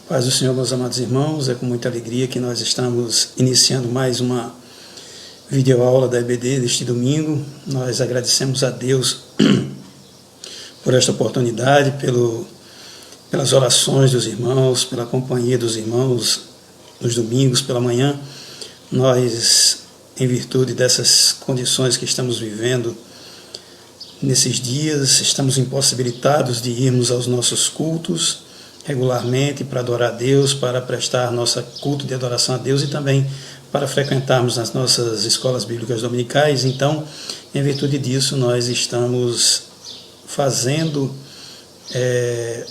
Paz do Senhor, meus amados irmãos, é com muita alegria que nós estamos iniciando mais uma videoaula da EBD deste domingo. Nós agradecemos a Deus por esta oportunidade, pelas orações dos irmãos, pela companhia dos irmãos nos domingos pela manhã. Nós, em virtude dessas condições que estamos vivendo nesses dias, estamos impossibilitados de irmos aos nossos cultos regularmente para adorar a Deus, para prestar nosso culto de adoração a Deus e também para frequentarmos as nossas escolas bíblicas dominicais. Então, em virtude disso, nós estamos fazendo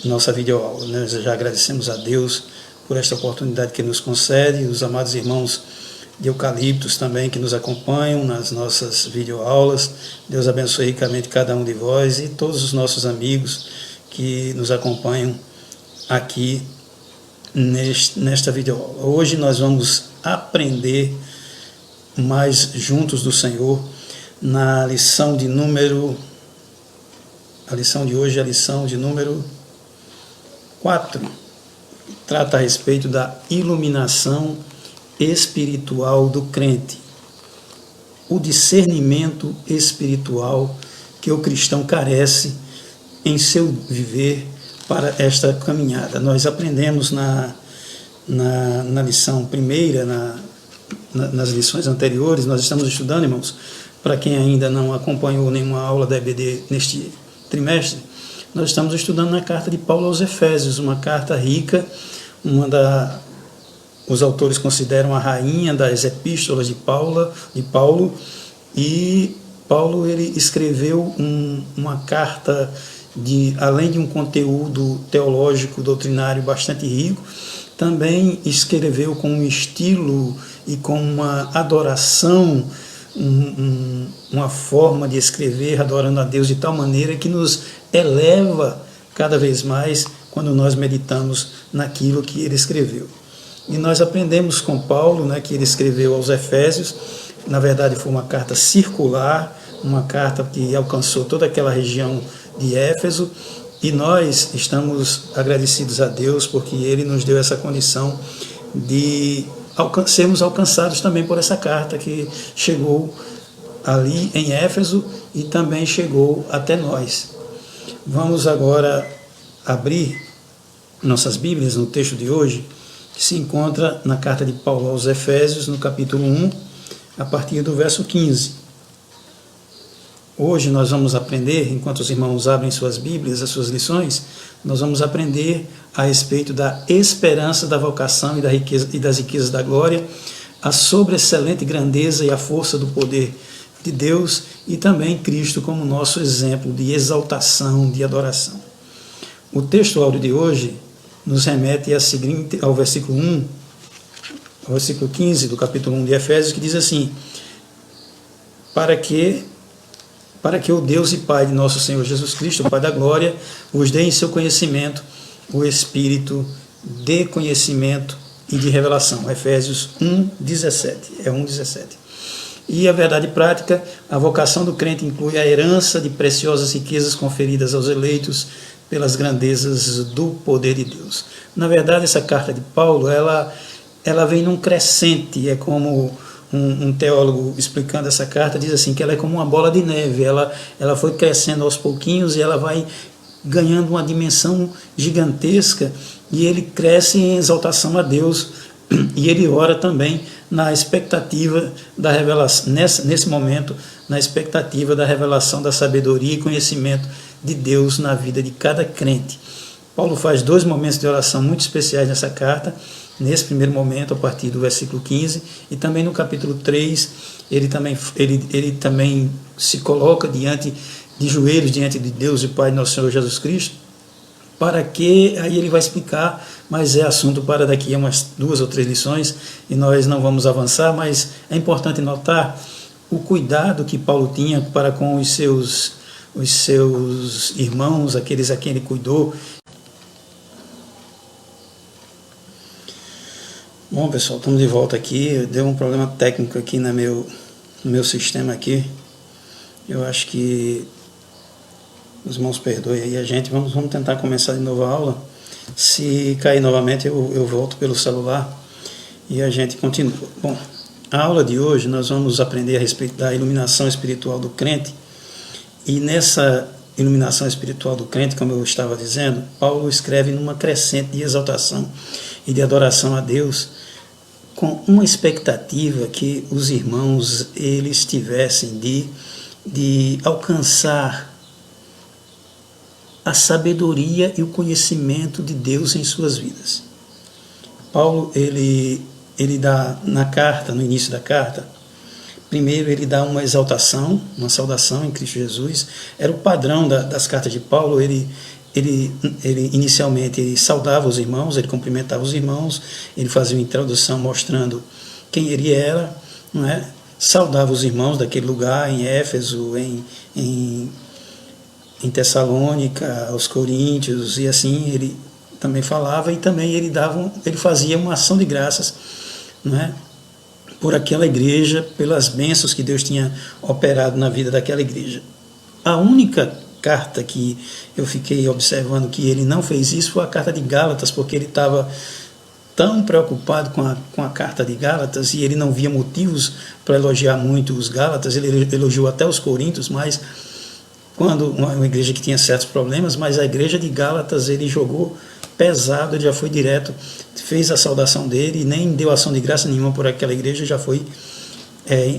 nossa videoaula. Nós já agradecemos a Deus por esta oportunidade que nos concede, os amados irmãos de Eucaliptos também que nos acompanham nas nossas videoaulas. Deus abençoe ricamente cada um de vós e todos os nossos amigos que nos acompanham aqui nesta videoaula. Hoje nós vamos aprender mais juntos do Senhor na lição de número... A lição de hoje é a lição de número 4. Trata a respeito da iluminação espiritual do crente. O discernimento espiritual que o cristão carece em seu viver para esta caminhada. Nós aprendemos na lição primeira, nas lições anteriores, nós estamos estudando, irmãos, para quem ainda não acompanhou nenhuma aula da EBD neste trimestre, nós estamos estudando na carta de Paulo aos Efésios, uma carta rica, os autores consideram a rainha das epístolas de Paulo, e Paulo ele escreveu uma carta além de um conteúdo teológico, doutrinário bastante rico, também escreveu com um estilo e com uma adoração, uma forma de escrever adorando a Deus de tal maneira que nos eleva cada vez mais quando nós meditamos naquilo que ele escreveu. E nós aprendemos com Paulo, que ele escreveu aos Efésios. Na verdade foi uma carta circular, uma carta que alcançou toda aquela região de Éfeso, e nós estamos agradecidos a Deus porque ele nos deu essa condição de sermos alcançados também por essa carta que chegou ali em Éfeso e também chegou até nós. Vamos agora abrir nossas Bíblias no texto de hoje, que se encontra na carta de Paulo aos Efésios, no capítulo 1, a partir do verso 15. Hoje nós vamos aprender, enquanto os irmãos abrem suas Bíblias, as suas lições, nós vamos aprender a respeito da esperança da vocação e das riquezas da glória, a sobreexcelente grandeza e a força do poder de Deus e também Cristo como nosso exemplo de exaltação, de adoração. O texto áudio de hoje nos remete ao versículo 1, ao versículo 15 do capítulo 1 de Efésios, que diz assim: para que o Deus e Pai de nosso Senhor Jesus Cristo, o Pai da glória, vos dê em seu conhecimento o espírito de conhecimento e de revelação. Efésios 1:17. É 1:17. E a verdade prática, a vocação do crente inclui a herança de preciosas riquezas conferidas aos eleitos pelas grandezas do poder de Deus. Na verdade, essa carta de Paulo, ela vem num crescente, é como um teólogo explicando essa carta, diz assim, que ela é como uma bola de neve, ela foi crescendo aos pouquinhos e ela vai ganhando uma dimensão gigantesca, e ele cresce em exaltação a Deus, e ele ora também na expectativa da revelação, nesse momento, na expectativa da revelação da sabedoria e conhecimento de Deus na vida de cada crente. Paulo faz 2 momentos de oração muito especiais nessa carta. Nesse primeiro momento, a partir do versículo 15, e também no capítulo 3, ele também se coloca de joelhos diante de Deus e Pai de nosso Senhor Jesus Cristo, para que, aí ele vai explicar, mas é assunto para daqui a umas 2 ou 3 lições, e nós não vamos avançar, mas é importante notar o cuidado que Paulo tinha para com os seus irmãos, aqueles a quem ele cuidou. Bom, pessoal, estamos de volta aqui. Deu um problema técnico aqui no meu sistema aqui. Eu acho que os irmãos perdoem aí a gente. Vamos tentar começar de novo a aula. Se cair novamente, eu volto pelo celular e a gente continua. Bom, a aula de hoje nós vamos aprender a respeito da iluminação espiritual do crente. E nessa iluminação espiritual do crente, como eu estava dizendo, Paulo escreve numa crescente de exaltação e de adoração a Deus, com uma expectativa que os irmãos eles tivessem de alcançar a sabedoria e o conhecimento de Deus em suas vidas. Paulo, ele dá na carta, no início da carta, primeiro ele dá uma exaltação, uma saudação em Cristo Jesus. Era o padrão das cartas de Paulo. Ele inicialmente ele saudava os irmãos, ele cumprimentava os irmãos, ele fazia uma introdução mostrando quem ele era, não é? Saudava os irmãos daquele lugar, em Éfeso, em Tessalônica, aos Coríntios, e assim ele também falava, e também ele fazia uma ação de graças, não é? Por aquela igreja, pelas bênçãos que Deus tinha operado na vida daquela igreja. A única carta que eu fiquei observando que ele não fez isso foi a carta de Gálatas, porque ele estava tão preocupado com a carta de Gálatas e ele não via motivos para elogiar muito os Gálatas. Ele elogiou até os Coríntios, mas quando uma igreja que tinha certos problemas, mas a igreja de Gálatas ele jogou pesado, ele já foi direto, fez a saudação dele e nem deu ação de graça nenhuma por aquela igreja, já foi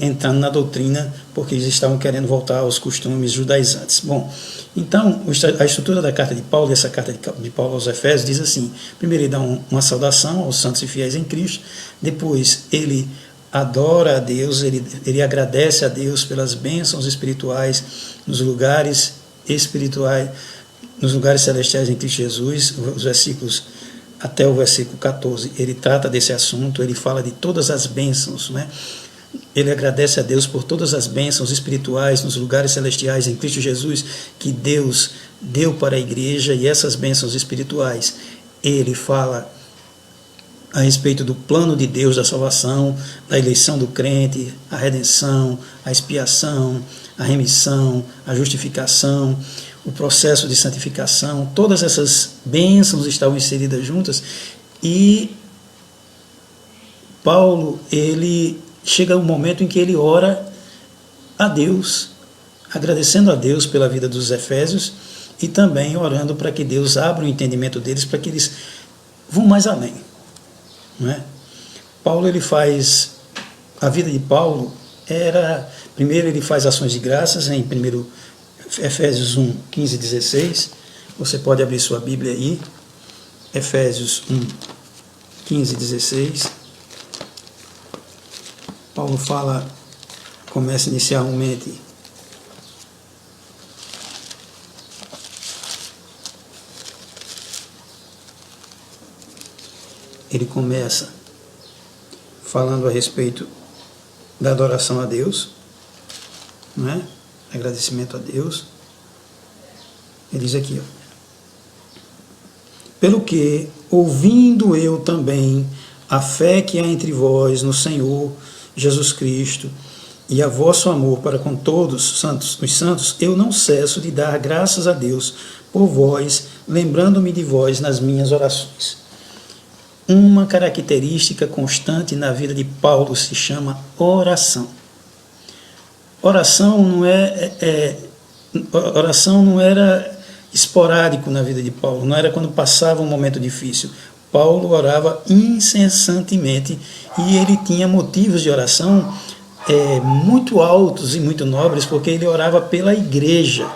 entrando na doutrina, porque eles estavam querendo voltar aos costumes judaizantes. Bom, então a estrutura da carta de Paulo, essa carta de Paulo aos Efésios, diz assim: primeiro ele dá uma saudação aos santos e fiéis em Cristo, depois ele adora a Deus, ele agradece a Deus pelas bênçãos espirituais nos lugares espirituais, nos lugares celestiais em Cristo Jesus. Os versículos até o versículo 14, ele trata desse assunto, ele fala de todas as bênçãos, né? Ele agradece a Deus por todas as bênçãos espirituais nos lugares celestiais em Cristo Jesus que Deus deu para a igreja, e essas bênçãos espirituais ele fala a respeito do plano de Deus da salvação, da eleição do crente, a redenção, a expiação, a remissão, a justificação, o processo de santificação. Todas essas bênçãos estavam inseridas juntas, e Paulo, ele chega um momento em que ele ora a Deus, agradecendo a Deus pela vida dos Efésios e também orando para que Deus abra o entendimento deles, para que eles vão mais além, não é? Paulo, ele faz, a vida de Paulo era, primeiro ele faz ações de graças, em primeiro Efésios 1, 15 e 16, você pode abrir sua Bíblia aí, Efésios 1, 15 e 16, Paulo fala, começa inicialmente, ele começa falando a respeito da adoração a Deus, não é? Agradecimento a Deus. Ele diz aqui, ó: pelo que, ouvindo eu também a fé que há entre vós no Senhor Jesus Cristo, e a vosso amor para com todos os santos, eu não cesso de dar graças a Deus por vós, lembrando-me de vós nas minhas orações. Uma característica constante na vida de Paulo se chama oração. Oração não era esporádico na vida de Paulo, não era quando passava um momento difícil. Paulo orava incessantemente, e ele tinha motivos de oração muito altos e muito nobres, porque ele orava pela igreja,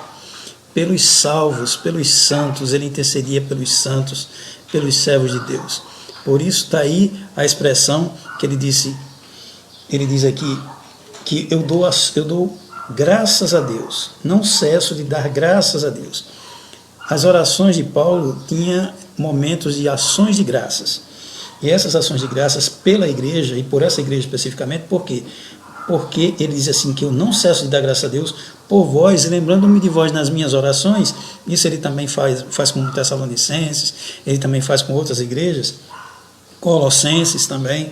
pelos salvos, pelos santos, ele intercedia pelos santos, pelos servos de Deus. Por isso está aí a expressão que ele diz aqui, que eu dou graças a Deus, não cesso de dar graças a Deus. As orações de Paulo tinham momentos de ações de graças, e essas ações de graças pela igreja, e por essa igreja especificamente, por quê? Porque ele diz assim, que eu não cesso de dar graças a Deus por vós, lembrando-me de vós nas minhas orações. Isso ele também faz com Tessalonicenses, ele também faz com outras igrejas, Colossenses também.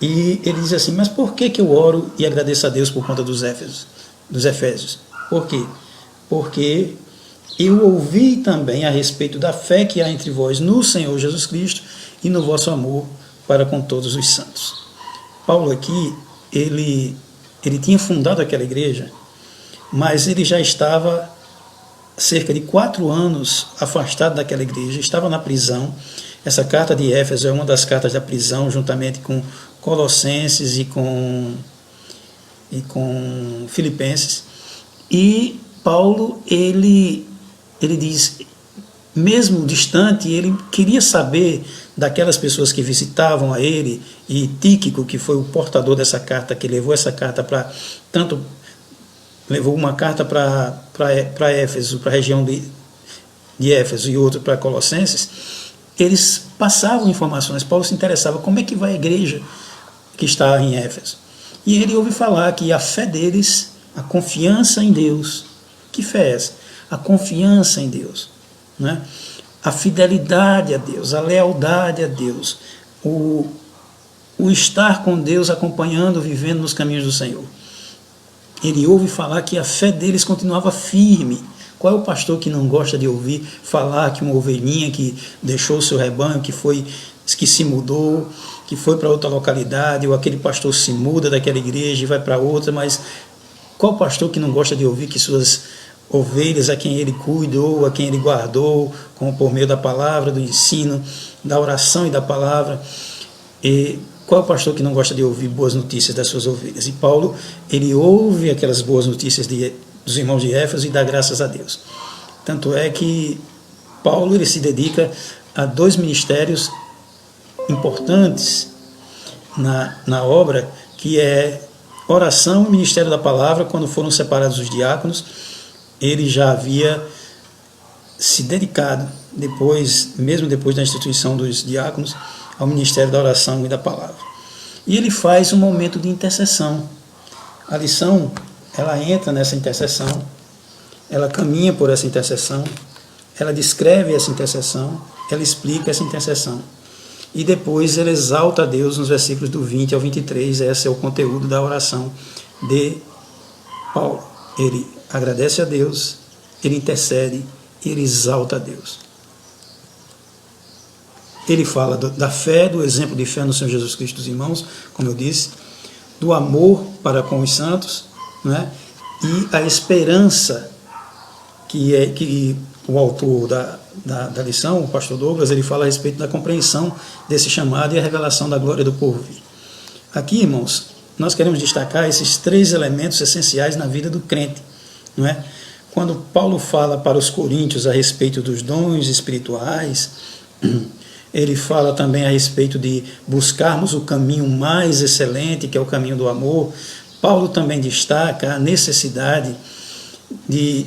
E ele diz assim, mas por que eu oro e agradeço a Deus por conta dos Efésios? Por quê? Porque eu ouvi também a respeito da fé que há entre vós no Senhor Jesus Cristo e no vosso amor para com todos os santos. Paulo aqui, ele tinha fundado aquela igreja, mas ele já estava cerca de 4 anos afastado daquela igreja, estava na prisão. Essa carta de Éfeso é uma das cartas da prisão, juntamente com Colossenses e com Filipenses. E Paulo, ele diz, mesmo distante, ele queria saber daquelas pessoas que visitavam a ele, e Tíquico, que foi o portador dessa carta, que levou essa carta para, tanto levou uma carta para Éfeso, para a região de Éfeso, e outra para Colossenses, eles passavam informações. Paulo se interessava como é que vai a igreja que está em Éfeso. E ele ouve falar que a fé deles, a confiança em Deus. Que fé é essa? A confiança em Deus, né? A fidelidade a Deus, a lealdade a Deus, o estar com Deus, acompanhando, vivendo nos caminhos do Senhor. Ele ouve falar que a fé deles continuava firme. Qual é o pastor que não gosta de ouvir falar que uma ovelhinha que deixou o seu rebanho, que se mudou, que foi para outra localidade, ou aquele pastor se muda daquela igreja e vai para outra, mas qual pastor que não gosta de ouvir que suas ovelhas, a quem ele cuidou, a quem ele guardou, como por meio da palavra, do ensino, da oração e da palavra, e qual é o pastor que não gosta de ouvir boas notícias das suas ovelhas? E Paulo, ele ouve aquelas boas notícias dos irmãos de Éfeso e dá graças a Deus. Tanto é que Paulo, ele se dedica a 2 ministérios importantes na obra, que é oração e ministério da palavra. Quando foram separados os diáconos, ele já havia se dedicado, mesmo depois da instituição dos diáconos, ao ministério da oração e da palavra. E ele faz um momento de intercessão. A lição, ela entra nessa intercessão, ela caminha por essa intercessão, ela descreve essa intercessão, ela explica essa intercessão. E depois ele exalta a Deus nos versículos do 20 ao 23, esse é o conteúdo da oração de Paulo. Ele agradece a Deus, ele intercede e ele exalta a Deus. Ele fala da fé, do exemplo de fé no Senhor Jesus Cristo dos irmãos, como eu disse, do amor para com os santos, né? E a esperança que o autor da lição, o pastor Douglas, ele fala a respeito da compreensão desse chamado e a revelação da glória do porvir. Aqui, irmãos, nós queremos destacar esses 3 elementos essenciais na vida do crente, não é? Quando Paulo fala para os coríntios a respeito dos dons espirituais, ele fala também a respeito de buscarmos o caminho mais excelente, que é o caminho do amor. Paulo também destaca a necessidade de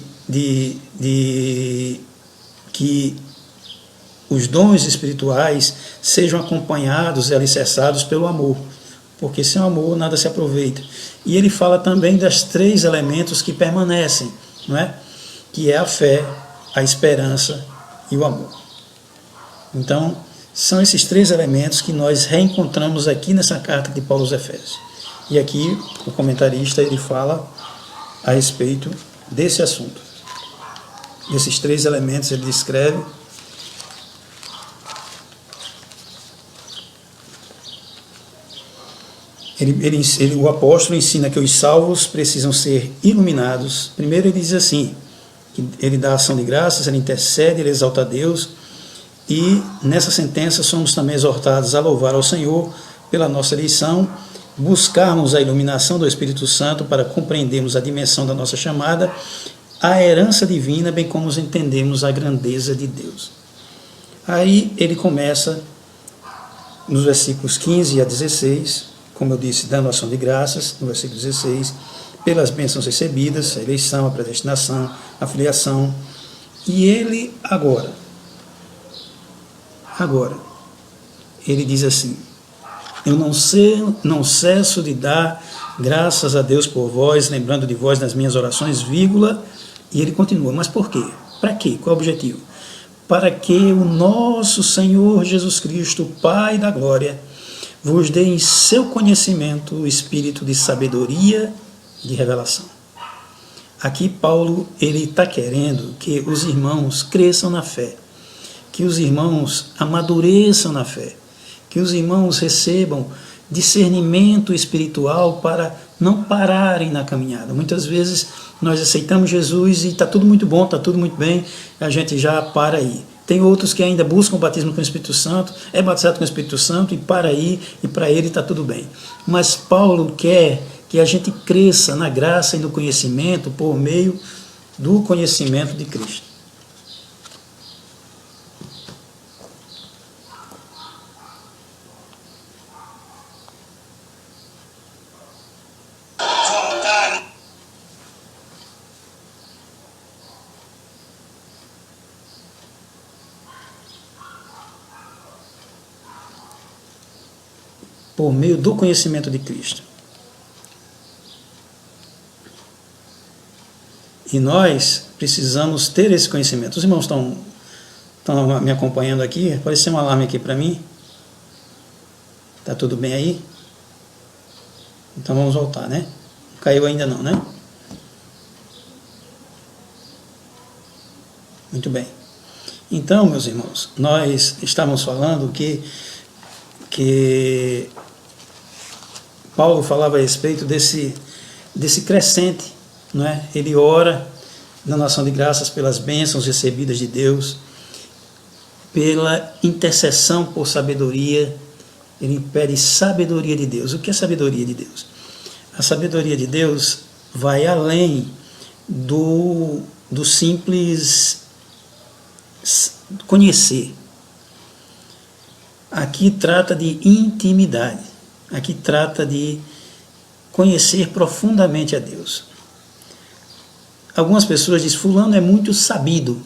que os dons espirituais sejam acompanhados e alicerçados pelo amor, porque sem amor nada se aproveita. E ele fala também das 3 elementos que permanecem, não é? Que é a fé, a esperança e o amor. Então, são esses 3 elementos que nós reencontramos aqui nessa carta de Paulo aos Efésios. E aqui o comentarista, ele fala a respeito desse assunto. Esses 3 elementos ele descreve. O apóstolo ensina que os salvos precisam ser iluminados. Primeiro ele diz assim, que ele dá ação de graças, ele intercede, ele exalta a Deus. E nessa sentença somos também exortados a louvar ao Senhor pela nossa eleição, buscarmos a iluminação do Espírito Santo para compreendermos a dimensão da nossa chamada, a herança divina, bem como entendemos a grandeza de Deus. Aí ele começa nos versículos 15 a 16, como eu disse, dando ação de graças, no versículo 16, pelas bênçãos recebidas, a eleição, a predestinação, a filiação. E ele agora, ele diz assim, eu não cesso de dar graças a Deus por vós, lembrando de vós nas minhas orações, vírgula, e ele continua, mas por quê? Para quê? Qual é o objetivo? Para que o nosso Senhor Jesus Cristo, Pai da glória, vos dê em seu conhecimento o espírito de sabedoria e de revelação. Aqui Paulo ele está querendo que os irmãos cresçam na fé, que os irmãos amadureçam na fé, que os irmãos recebam discernimento espiritual para não pararem na caminhada. Muitas vezes nós aceitamos Jesus e está tudo muito bom, está tudo muito bem, a gente já para aí. Tem outros que ainda buscam o batismo com o Espírito Santo, é batizado com o Espírito Santo e para aí, e para ele está tudo bem. Mas Paulo quer que a gente cresça na graça e no conhecimento por meio do conhecimento de Cristo. Por meio do conhecimento de Cristo. E nós precisamos ter esse conhecimento. Os irmãos estão me acompanhando aqui? Apareceu um alarme aqui para mim. Está tudo bem aí? Então vamos voltar, né? Não caiu ainda não, né? Muito bem. Então, meus irmãos, nós estávamos falando que Paulo falava a respeito desse crescente, não é? Ele ora na ação de graças pelas bênçãos recebidas de Deus, pela intercessão por sabedoria, ele pede sabedoria de Deus. O que é sabedoria de Deus? A sabedoria de Deus vai além do simples conhecer. Aqui trata de intimidade. Aqui trata de conhecer profundamente a Deus. Algumas pessoas dizem, fulano é muito sabido.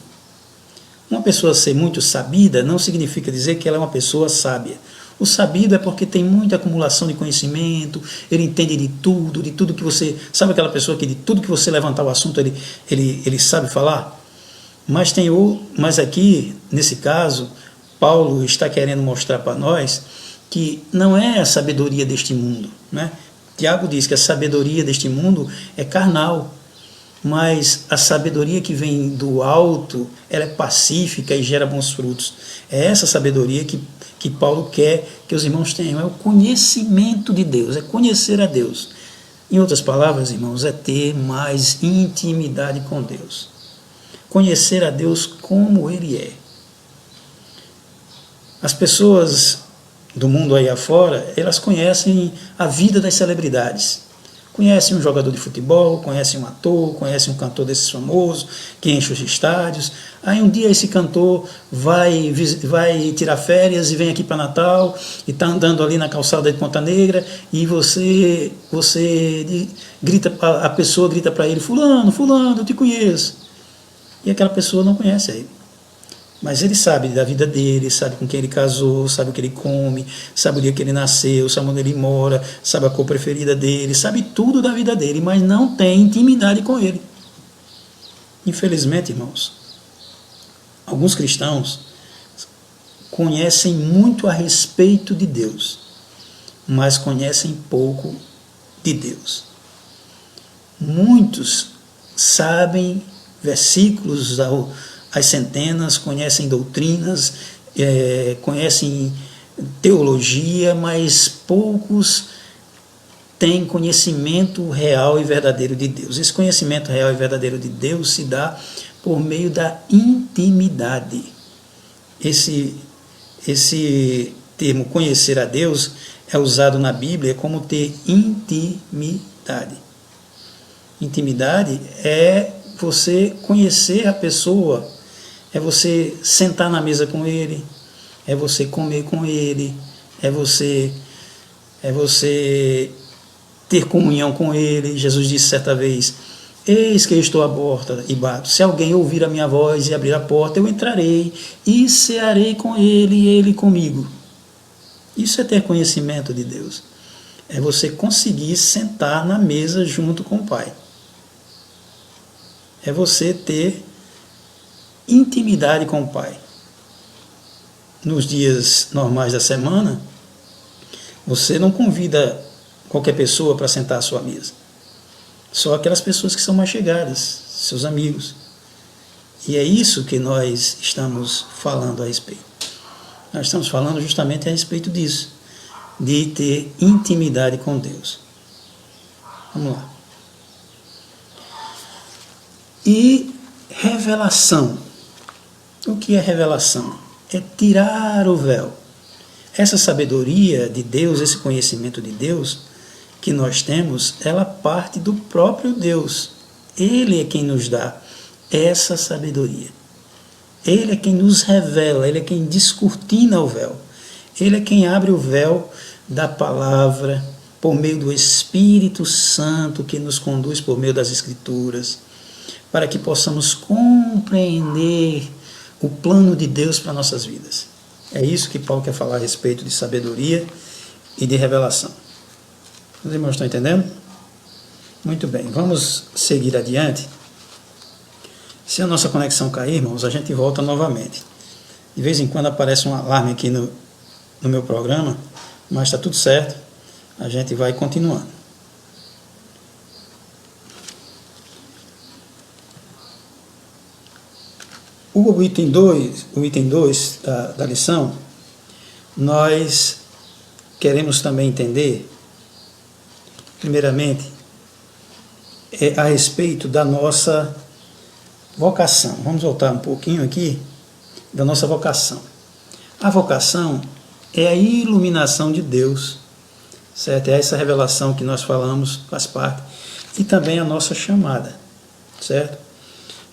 Uma pessoa ser muito sabida não significa dizer que ela é uma pessoa sábia. O sabido é porque tem muita acumulação de conhecimento, ele entende de tudo que você... Sabe aquela pessoa que de tudo que você levantar o assunto, ele sabe falar? Mas aqui, nesse caso, Paulo está querendo mostrar para nós que não é a sabedoria deste mundo, né? Tiago diz que a sabedoria deste mundo é carnal, mas a sabedoria que vem do alto, ela é pacífica e gera bons frutos. É essa sabedoria que Paulo quer que os irmãos tenham, é o conhecimento de Deus, é conhecer a Deus. Em outras palavras, irmãos, é ter mais intimidade com Deus. Conhecer a Deus como Ele é. As pessoas do mundo aí afora, elas conhecem a vida das celebridades. Conhecem um jogador de futebol, conhecem um ator, conhecem um cantor desses famosos, que enche os estádios. Aí um dia esse cantor vai tirar férias e vem aqui para Natal, e está andando ali na calçada de Ponta Negra, e você grita, a pessoa grita para ele, fulano, eu te conheço. E aquela pessoa não conhece ele. Mas ele sabe da vida dele, sabe com quem ele casou, sabe o que ele come, sabe o dia que ele nasceu, sabe onde ele mora, sabe a cor preferida dele, sabe tudo da vida dele, mas não tem intimidade com ele. Infelizmente, irmãos, alguns cristãos conhecem muito a respeito de Deus, mas conhecem pouco de Deus. Muitos sabem versículos as centenas, conhecem doutrinas, conhecem teologia, mas poucos têm conhecimento real e verdadeiro de Deus. Esse conhecimento real e verdadeiro de Deus se dá por meio da intimidade. Esse termo conhecer a Deus é usado na Bíblia como ter intimidade. Intimidade é você conhecer a pessoa, é você sentar na mesa com ele, é você comer com ele, é você ter comunhão com ele. Jesus disse certa vez, eis que eu estou à porta e bato, se alguém ouvir a minha voz e abrir a porta, eu entrarei e cearei com ele e ele comigo. Isso é ter conhecimento de Deus, é você conseguir sentar na mesa junto com o Pai, é você ter intimidade com o Pai. Nos dias normais da semana, você não convida qualquer pessoa para sentar à sua mesa. Só aquelas pessoas que são mais chegadas, seus amigos. E é isso que nós estamos falando a respeito. Nós estamos falando justamente a respeito disso, de ter intimidade com Deus. Vamos lá. E revelação. O que é revelação? É tirar o véu. Essa sabedoria de Deus, esse conhecimento de Deus que nós temos, ela parte do próprio Deus. Ele é quem nos dá essa sabedoria. Ele é quem nos revela, ele é quem descortina o véu. Ele é quem abre o véu da palavra por meio do Espírito Santo que nos conduz por meio das Escrituras, para que possamos compreender o plano de Deus para nossas vidas. É isso que Paulo quer falar a respeito de sabedoria e de revelação. Os irmãos estão entendendo? Muito bem, vamos seguir adiante. Se a nossa conexão cair, irmãos, a gente volta novamente. De vez em quando aparece um alarme aqui no meu programa, mas está tudo certo, a gente vai continuando. O item 2 da lição, nós queremos também entender, primeiramente, a respeito da nossa vocação. Vamos voltar um pouquinho aqui da nossa vocação. A vocação é a iluminação de Deus, certo? É essa revelação que nós falamos, faz parte, e também a nossa chamada, certo?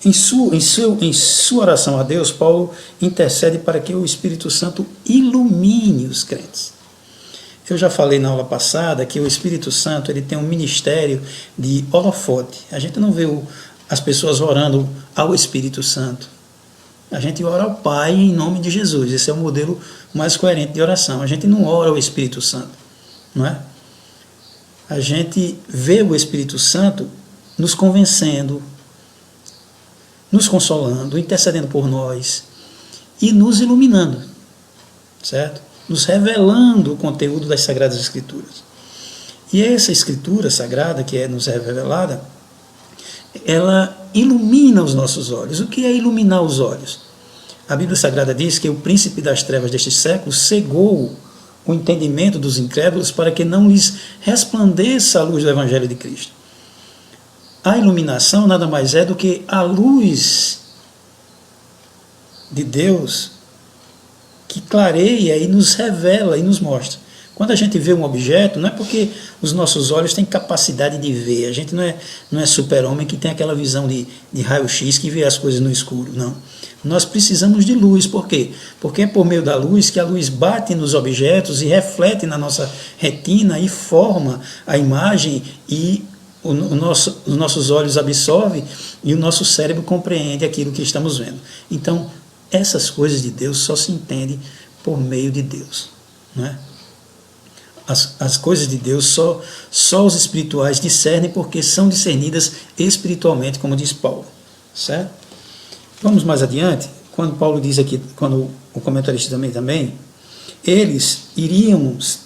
Em sua oração a Deus, Paulo intercede para que o Espírito Santo ilumine os crentes. Eu já falei na aula passada que o Espírito Santo ele tem um ministério de holofote. A gente não vê as pessoas orando ao Espírito Santo. A gente ora ao Pai em nome de Jesus. Esse é o modelo mais coerente de oração. A gente não ora ao Espírito Santo, não é? A gente vê o Espírito Santo nos convencendo, nos consolando, intercedendo por nós e nos iluminando, certo? Nos revelando o conteúdo das Sagradas Escrituras. E essa Escritura Sagrada que é nos revelada, ela ilumina os nossos olhos. O que é iluminar os olhos? A Bíblia Sagrada diz que o príncipe das trevas deste século cegou o entendimento dos incrédulos para que não lhes resplandeça a luz do Evangelho de Cristo. A iluminação nada mais é do que a luz de Deus que clareia e nos revela e nos mostra. Quando a gente vê um objeto, não é porque os nossos olhos têm capacidade de ver. A gente não é super-homem que tem aquela visão de raio-x que vê as coisas no escuro, não. Nós precisamos de luz. Por quê? Porque é por meio da luz que a luz bate nos objetos e reflete na nossa retina e forma a imagem e os nossos olhos absorvem e o nosso cérebro compreende aquilo que estamos vendo. Então, essas coisas de Deus só se entendem por meio de Deus, não é? As coisas de Deus só os espirituais discernem porque são discernidas espiritualmente, como diz Paulo, certo? Vamos mais adiante, quando Paulo diz aqui, quando o comentarista também, eles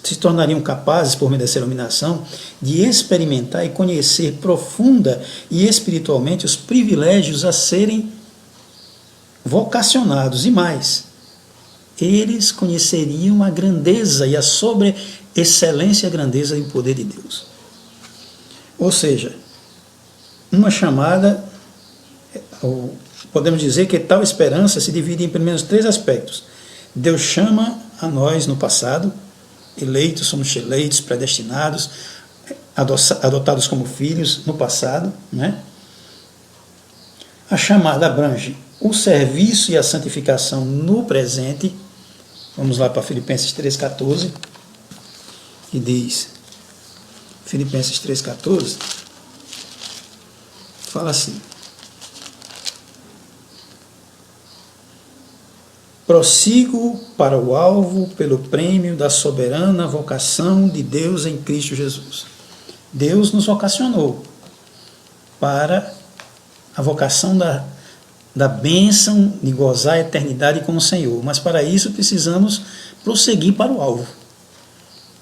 se tornariam capazes, por meio dessa iluminação, de experimentar e conhecer profunda e espiritualmente os privilégios a serem vocacionados, e mais, eles conheceriam a grandeza e a excelência, a grandeza e o poder de Deus. Ou seja, uma chamada, podemos dizer que tal esperança se divide em pelo menos 3 aspectos. Deus chama a nós no passado, eleitos, somos eleitos, predestinados, adotados como filhos no passado, né? A chamada abrange o serviço e a santificação no presente. Vamos lá para Filipenses 3,14, que diz, Filipenses 3,14, fala assim: prossigo para o alvo pelo prêmio da soberana vocação de Deus em Cristo Jesus. Deus nos vocacionou para a vocação da bênção de gozar a eternidade com o Senhor, mas para isso precisamos prosseguir para o alvo.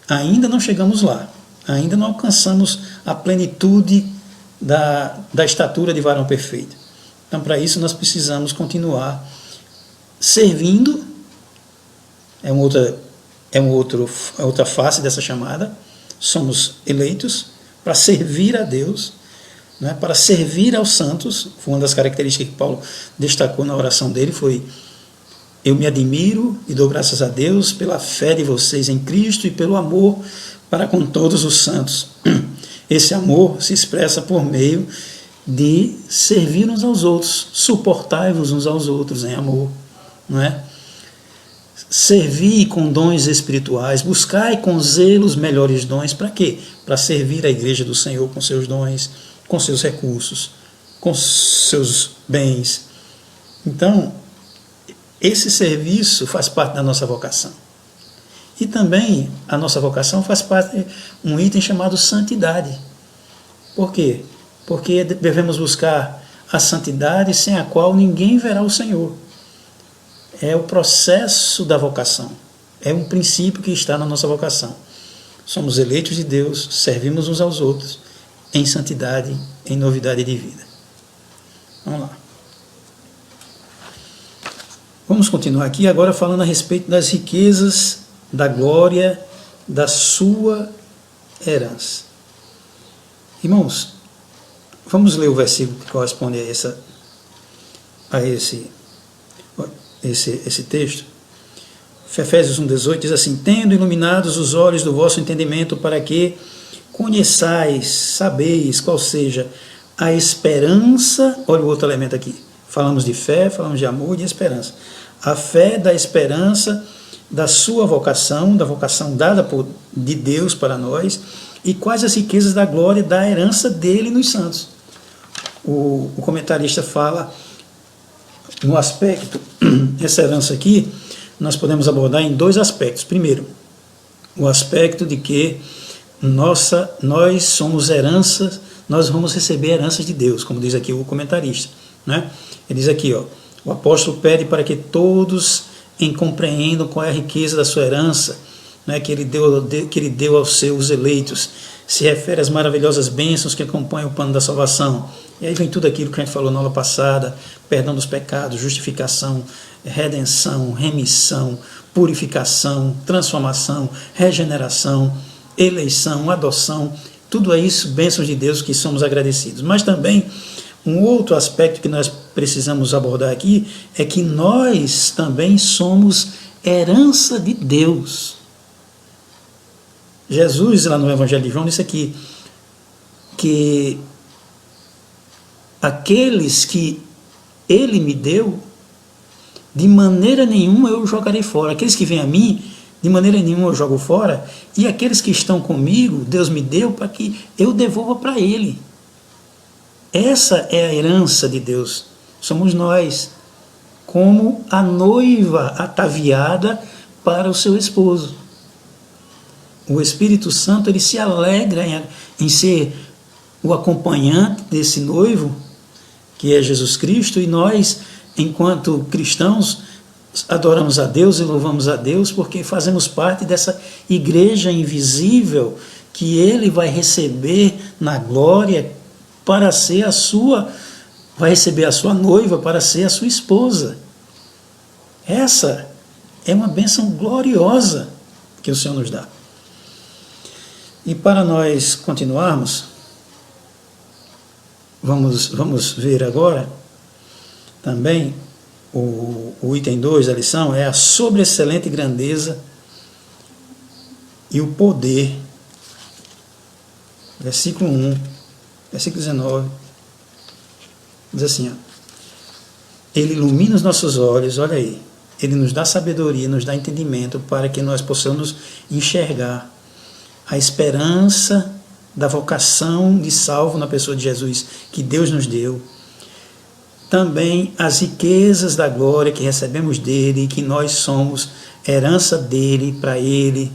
Ainda não chegamos lá, ainda não alcançamos a plenitude da estatura de varão perfeito. Então, para isso, nós precisamos continuar servindo, é outra face dessa chamada. Somos eleitos para servir a Deus, né, para servir aos santos. Foi uma das características que Paulo destacou na oração dele, foi: eu me admiro e dou graças a Deus pela fé de vocês em Cristo e pelo amor para com todos os santos. Esse amor se expressa por meio de servir uns aos outros, suportai-vos uns aos outros em amor, não é? Servir com dons espirituais, buscai com zelo os melhores dons, para quê? Para servir a igreja do Senhor com seus dons, com seus recursos, com seus bens. Então, esse serviço faz parte da nossa vocação. E também a nossa vocação faz parte de um item chamado santidade. Por quê? Porque devemos buscar a santidade sem a qual ninguém verá o Senhor. É o processo da vocação. É um princípio que está na nossa vocação. Somos eleitos de Deus, servimos uns aos outros em santidade, em novidade de vida. Vamos lá. Vamos continuar aqui agora falando a respeito das riquezas da glória da sua herança. Irmãos, vamos ler o versículo que corresponde a esse texto. Efésios 1,18 diz assim: tendo iluminados os olhos do vosso entendimento, para que conheçais, sabeis qual seja a esperança. Olha o outro elemento aqui. Falamos de fé, falamos de amor e de esperança. A fé da esperança da sua vocação, da vocação dada de Deus para nós, e quais as riquezas da glória da herança dele nos santos. O comentarista fala no aspecto, essa herança aqui, nós podemos abordar em dois aspectos. Primeiro, o aspecto de que nós somos heranças, nós vamos receber heranças de Deus, como diz aqui o comentarista, né? Ele diz aqui, ó, o apóstolo pede para que todos compreendam qual é a riqueza da sua herança, né, que ele deu aos seus eleitos. Se refere às maravilhosas bênçãos que acompanham o plano da salvação. E aí vem tudo aquilo que a gente falou na aula passada: perdão dos pecados, justificação, redenção, remissão, purificação, transformação, regeneração, eleição, adoção. Tudo é isso, bênçãos de Deus, que somos agradecidos. Mas também um outro aspecto que nós precisamos abordar aqui é que nós também somos herança de Deus. Jesus, lá no Evangelho de João, disse aqui que aqueles que ele me deu, de maneira nenhuma eu jogarei fora. Aqueles que vêm a mim, de maneira nenhuma eu jogo fora. E aqueles que estão comigo, Deus me deu para que eu devolva para ele. Essa é a herança de Deus. Somos nós, como a noiva ataviada para o seu esposo. O Espírito Santo, ele se alegra em ser o acompanhante desse noivo, que é Jesus Cristo, e nós, enquanto cristãos, adoramos a Deus e louvamos a Deus, porque fazemos parte dessa igreja invisível que ele vai receber na glória para ser vai receber a sua noiva para ser a sua esposa. Essa é uma bênção gloriosa que o Senhor nos dá. E para nós continuarmos, vamos ver agora também o item 2 da lição, é a sobreexcelente grandeza e o poder. Versículo 1, versículo 19, diz assim, ó, ele ilumina os nossos olhos, olha aí, ele nos dá sabedoria, nos dá entendimento para que nós possamos enxergar a esperança da vocação de salvo na pessoa de Jesus, que Deus nos deu. Também as riquezas da glória que recebemos dele, que nós somos herança dele, para ele,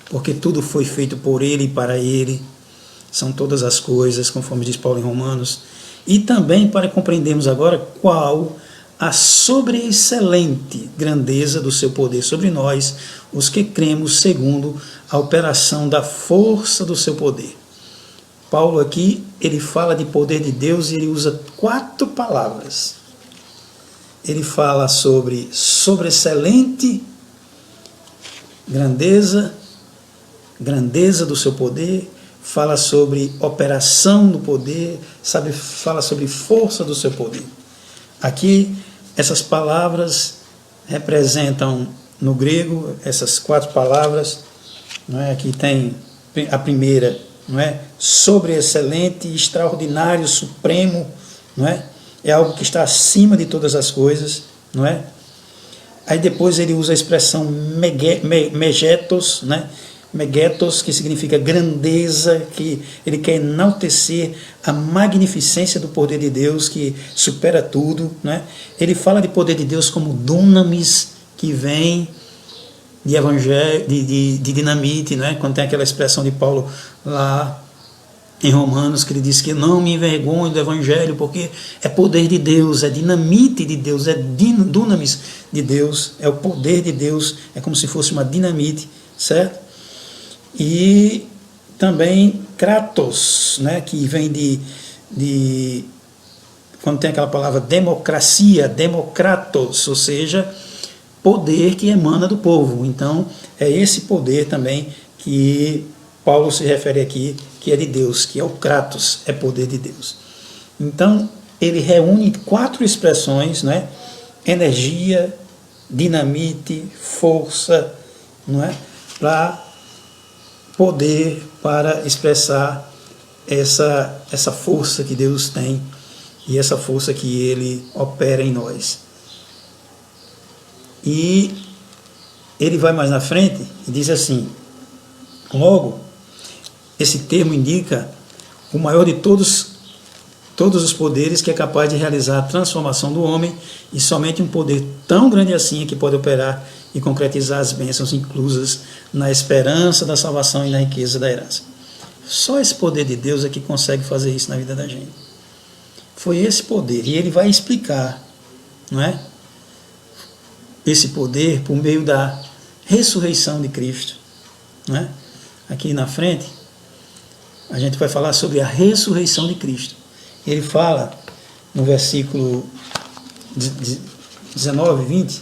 porque tudo foi feito por ele e para ele. São todas as coisas, conforme diz Paulo em Romanos. E também para compreendermos agora qual a sobreexcelente grandeza do seu poder sobre nós, os que cremos segundo a operação da força do seu poder. Paulo aqui, ele fala de poder de Deus e ele usa 4 palavras. Ele fala sobre sobreexcelente grandeza do seu poder, fala sobre operação do poder, fala sobre força do seu poder. Aqui, essas palavras representam, no grego, essas 4 palavras, não é? Aqui tem a primeira, não é? Sobreexcelente, extraordinário, supremo, não é? É algo que está acima de todas as coisas, não é? Aí depois ele usa a expressão megetos, né? Megetos, que significa grandeza, que ele quer enaltecer a magnificência do poder de Deus, que supera tudo, né? Ele fala de poder de Deus como dunamis, que vem de evangelho, de dinamite, né? Quando tem aquela expressão de Paulo lá em Romanos, que ele diz que não me envergonho do evangelho, porque é poder de Deus, é dinamite de Deus, é dunamis de Deus, é o poder de Deus, é como se fosse uma dinamite, certo? E também kratos, né, que vem de quando tem aquela palavra democracia, democratos, ou seja, poder que emana do povo. Então, é esse poder também que Paulo se refere aqui, que é de Deus, que é o kratos, é poder de Deus. Então, ele reúne 4 expressões, né? Energia, dinamite, força, não é? Para poder, para expressar essa força que Deus tem e essa força que ele opera em nós. E ele vai mais na frente e diz assim: logo, esse termo indica o maior de todos os poderes, que é capaz de realizar a transformação do homem, e somente um poder tão grande assim é que pode operar e concretizar as bênçãos inclusas na esperança da salvação e na riqueza da herança. Só esse poder de Deus é que consegue fazer isso na vida da gente. Foi esse poder, e ele vai explicar, não é? Esse poder por meio da ressurreição de Cristo, não é? Aqui na frente a gente vai falar sobre a ressurreição de Cristo. Ele fala no versículo 19 e 20,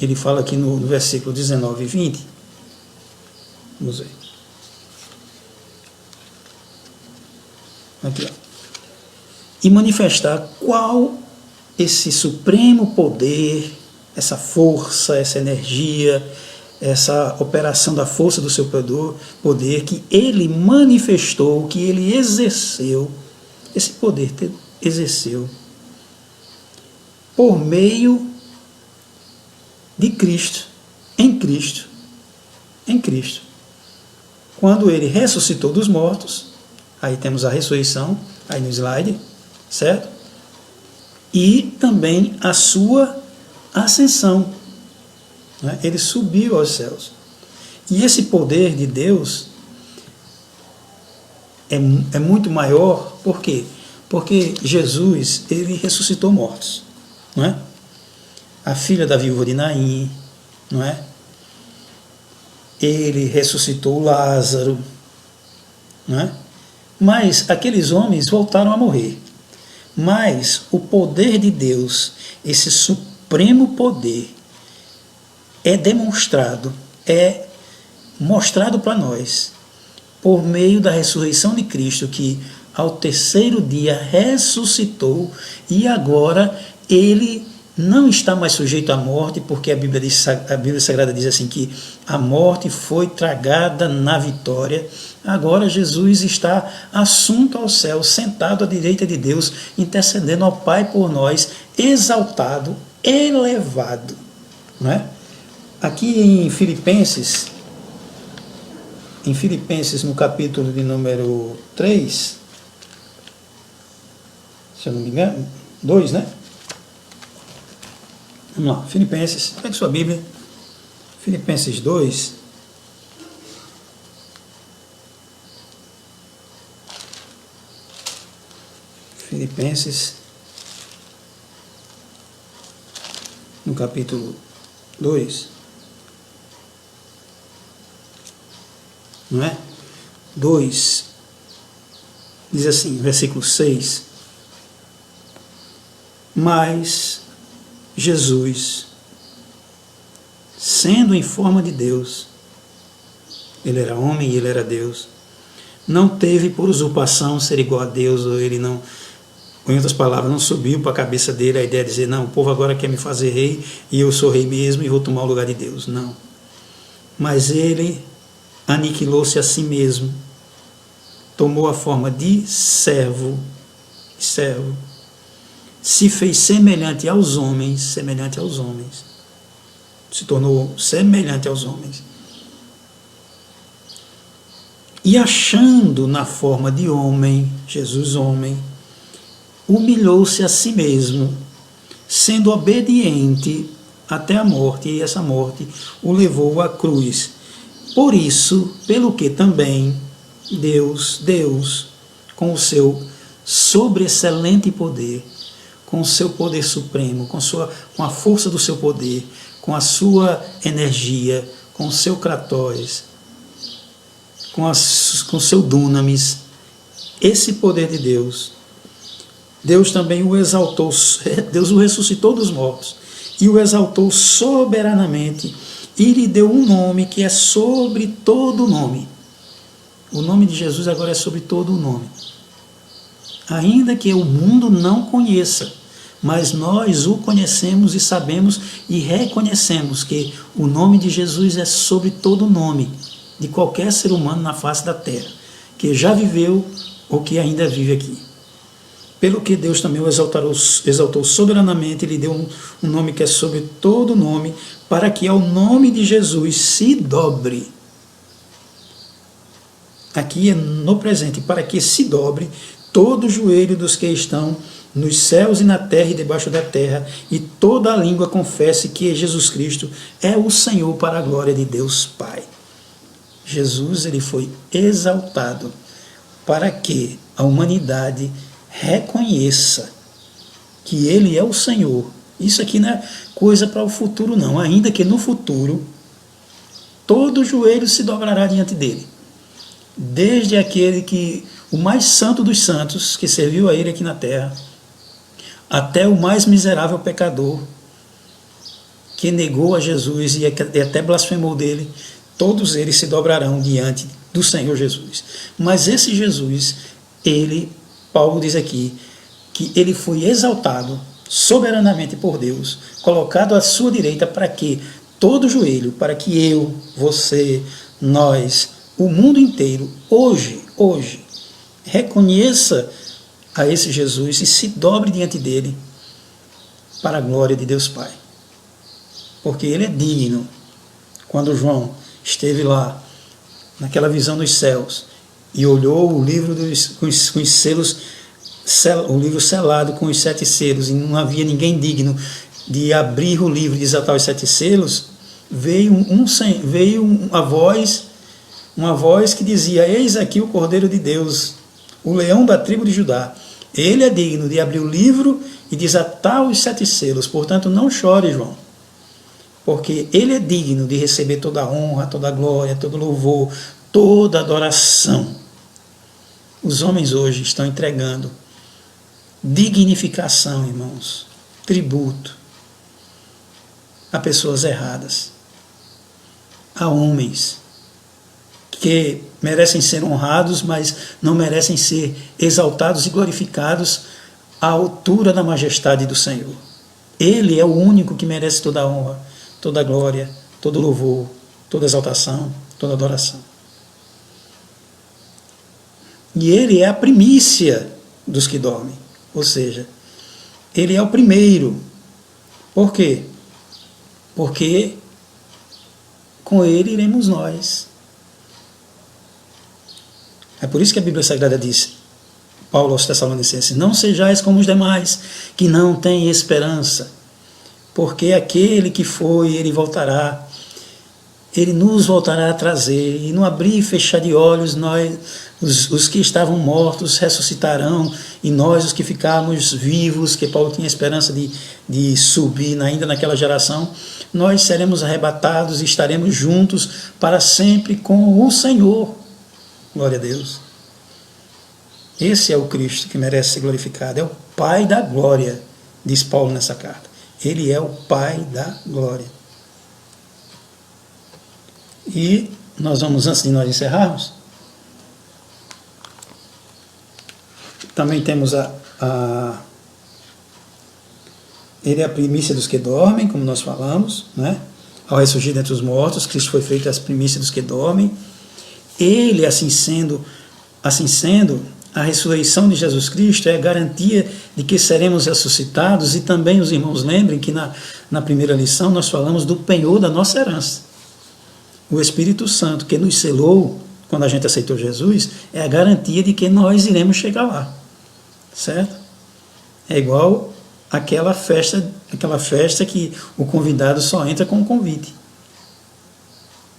ele fala aqui no versículo 19 e 20, vamos ver. Aqui, ó. E manifestar qual esse supremo poder, essa força, essa energia, essa operação da força do seu poder que ele manifestou, que ele exerceu, esse poder exerceu por meio de Cristo, em Cristo, em Cristo. Quando ele ressuscitou dos mortos, aí temos a ressurreição, aí no slide, certo? E também a sua ascensão, né? Ele subiu aos céus. E esse poder de Deus é muito maior, por quê? Porque Jesus, ele ressuscitou mortos, não é? A filha da viúva de Naim, não é? Ele ressuscitou Lázaro, não é? Mas aqueles homens voltaram a morrer. Mas o poder de Deus, esse supremo poder, é demonstrado, é mostrado para nós por meio da ressurreição de Cristo, que ao 3º dia ressuscitou, e agora ele não está mais sujeito à morte, porque a Bíblia Sagrada diz assim, que a morte foi tragada na vitória. Agora Jesus está assunto ao céu, sentado à direita de Deus, intercedendo ao Pai por nós, exaltado, elevado, não é? Aqui em Filipenses no capítulo de número 3, se eu não me engano, 2, né? Vamos lá, Filipenses, pega sua Bíblia, Filipenses 2, Filipenses, no capítulo 2, não é? 2, diz assim, versículo 6, mas Jesus, sendo em forma de Deus, ele era homem e ele era Deus, não teve por usurpação ser igual a Deus, ou ele não, em outras palavras, não subiu para a cabeça dele a ideia de dizer, não, o povo agora quer me fazer rei e eu sou rei mesmo e vou tomar o lugar de Deus. Não. Mas ele aniquilou-se a si mesmo, tomou a forma de servo, se fez semelhante aos homens, se tornou semelhante aos homens. E achando na forma de homem, Jesus homem, humilhou-se a si mesmo, sendo obediente até a morte, e essa morte o levou à cruz. Por isso, pelo que também Deus, com o seu sobreexcelente poder, com o seu poder supremo, com a força do seu poder, com a sua energia, com o seu kratos, com o seu dunamis, esse poder de Deus também o exaltou, Deus o ressuscitou dos mortos e o exaltou soberanamente e lhe deu um nome que é sobre todo nome. O nome de Jesus agora é sobre todo o nome. Ainda que o mundo não conheça, mas nós o conhecemos e sabemos e reconhecemos que o nome de Jesus é sobre todo nome de qualquer ser humano na face da terra, que já viveu ou que ainda vive aqui. Pelo que Deus também o exaltou soberanamente, ele deu um nome que é sobre todo nome, para que ao nome de Jesus se dobre. Aqui é no presente, para que se dobre todo o joelho dos que estão nos céus e na terra e debaixo da terra, e toda a língua confesse que Jesus Cristo é o Senhor, para a glória de Deus Pai. Jesus, ele foi exaltado para que a humanidade reconheça que ele é o Senhor. Isso aqui não é coisa para o futuro não, ainda que no futuro todo joelho se dobrará diante dele, desde aquele que, o mais santo dos santos, que serviu a ele aqui na terra, até o mais miserável pecador, que negou a Jesus e até blasfemou dele, todos eles se dobrarão diante do Senhor Jesus. Mas esse Jesus, ele, Paulo diz aqui, que ele foi exaltado soberanamente por Deus, colocado à sua direita para que todo joelho, para que eu, você, nós, o mundo inteiro, hoje, reconheça a esse Jesus e se dobre diante dele para a glória de Deus Pai. Porque ele é digno. Quando João esteve lá, naquela visão dos céus, e olhou o livro com os selos, o livro selado com os 7 selos, e não havia ninguém digno de abrir o livro e desatar os 7 selos, veio uma voz que dizia: eis aqui o Cordeiro de Deus, o leão da tribo de Judá. Ele é digno de abrir o livro e desatar os 7 selos. Portanto, não chore, João, porque ele é digno de receber toda a honra, toda a glória, todo louvor, toda adoração. Os homens hoje estão entregando dignificação, irmãos, tributo a pessoas erradas, a homens que merecem ser honrados, mas não merecem ser exaltados e glorificados à altura da majestade do Senhor. Ele é o único que merece toda a honra, toda a glória, todo louvor, toda exaltação, toda adoração. E ele é a primícia dos que dormem, ou seja, ele é o primeiro. Por quê? Porque com ele iremos nós. É por isso que a Bíblia Sagrada diz, Paulo aos Tessalonicenses: não sejais como os demais, que não têm esperança, porque aquele que foi, ele voltará, ele nos voltará a trazer, e no abrir e fechar de olhos, nós, os que estavam mortos, ressuscitarão, e nós, os que ficarmos vivos, que Paulo tinha esperança de subir ainda naquela geração, nós seremos arrebatados e estaremos juntos para sempre com o Senhor. Glória a Deus. Esse é o Cristo que merece ser glorificado. É o Pai da glória, diz Paulo nessa carta. Ele é o Pai da glória. E nós vamos, antes de nós encerrarmos, também temos ele é a primícia dos que dormem, como nós falamos, né? Ao ressurgir dentre os mortos, Cristo foi feito as primícias dos que dormem. Ele, assim sendo, a ressurreição de Jesus Cristo é a garantia de que seremos ressuscitados. E também os irmãos lembrem que na primeira lição nós falamos do penhor da nossa herança. O Espírito Santo, que nos selou quando a gente aceitou Jesus, é a garantia de que nós iremos chegar lá. Certo? É igual aquela festa que o convidado só entra com o convite.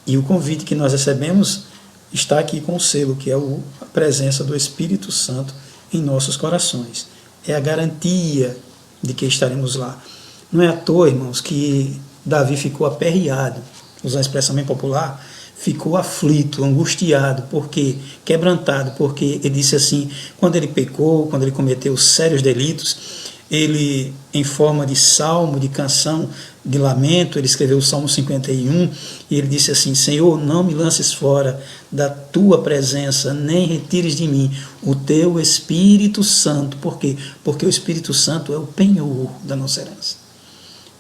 E o convite que nós recebemos está aqui com o selo, que é a presença do Espírito Santo em nossos corações. É a garantia de que estaremos lá. Não é à toa, irmãos, que Davi ficou aperreado, usando a expressão bem popular, ficou aflito, angustiado, porque quebrantado, porque ele disse assim, quando ele pecou, quando ele cometeu sérios delitos, ele, em forma de salmo, de canção, de lamento, ele escreveu o Salmo 51, e ele disse assim, Senhor, não me lances fora da tua presença, nem retires de mim o teu Espírito Santo. Por quê? Porque o Espírito Santo é o penhor da nossa herança.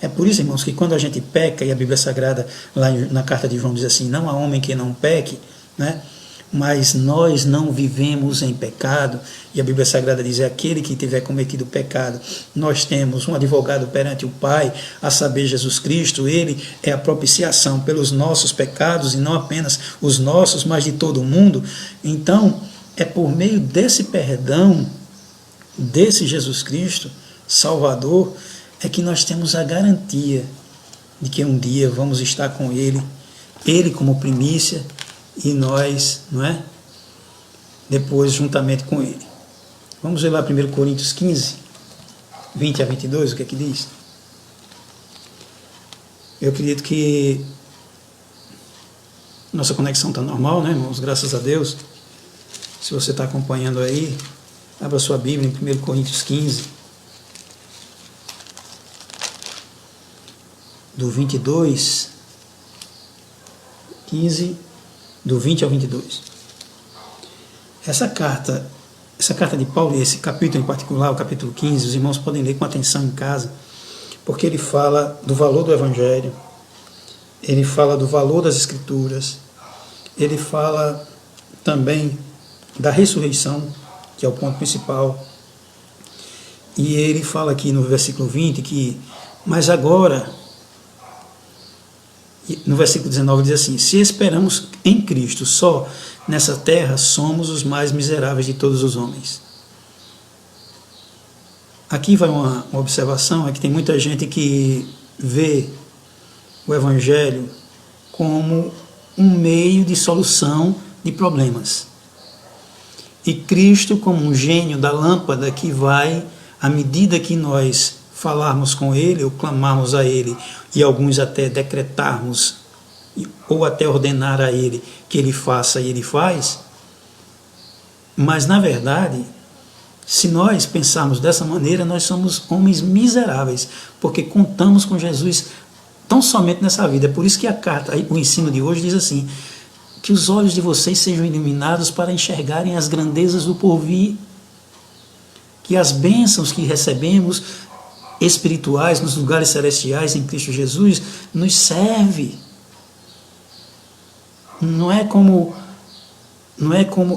É por isso, irmãos, que quando a gente peca, e a Bíblia Sagrada, lá na carta de João, diz assim, não há homem que não peque, né? Mas nós não vivemos em pecado, e a Bíblia Sagrada diz, aquele que tiver cometido pecado, nós temos um advogado perante o Pai, a saber, Jesus Cristo. Ele é a propiciação pelos nossos pecados, e não apenas os nossos, mas de todo o mundo. Então, é por meio desse perdão, desse Jesus Cristo, Salvador, é que nós temos a garantia de que um dia vamos estar com Ele como primícia, e nós, não é? Depois, juntamente com Ele. Vamos ver lá 1 Coríntios 15, 20 a 22, o que é que diz? Eu acredito que nossa conexão está normal, né, irmãos? Graças a Deus. Se você está acompanhando aí, abra sua Bíblia em 1 Coríntios 15, do 22, 15, do 20 ao 22. Essa carta de Paulo, e esse capítulo em particular, o capítulo 15, os irmãos podem ler com atenção em casa, porque ele fala do valor do Evangelho, ele fala do valor das Escrituras, ele fala também da ressurreição, que é o ponto principal, e ele fala aqui no versículo 20 que, mas agora, no versículo 19 diz assim, se esperamos em Cristo só nessa terra, somos os mais miseráveis de todos os homens. Aqui vai uma observação, é que tem muita gente que vê o Evangelho como um meio de solução de problemas. E Cristo como um gênio da lâmpada que vai, à medida que nós falarmos com Ele, ou clamarmos a Ele, e alguns até decretarmos, ou até ordenar a Ele que Ele faça e Ele faz, mas na verdade, se nós pensarmos dessa maneira, nós somos homens miseráveis, porque contamos com Jesus tão somente nessa vida. É por isso que a carta, o ensino de hoje diz assim, que os olhos de vocês sejam iluminados para enxergarem as grandezas do porvir, que as bênçãos que recebemos espirituais nos lugares celestiais em Cristo Jesus nos serve. Não é como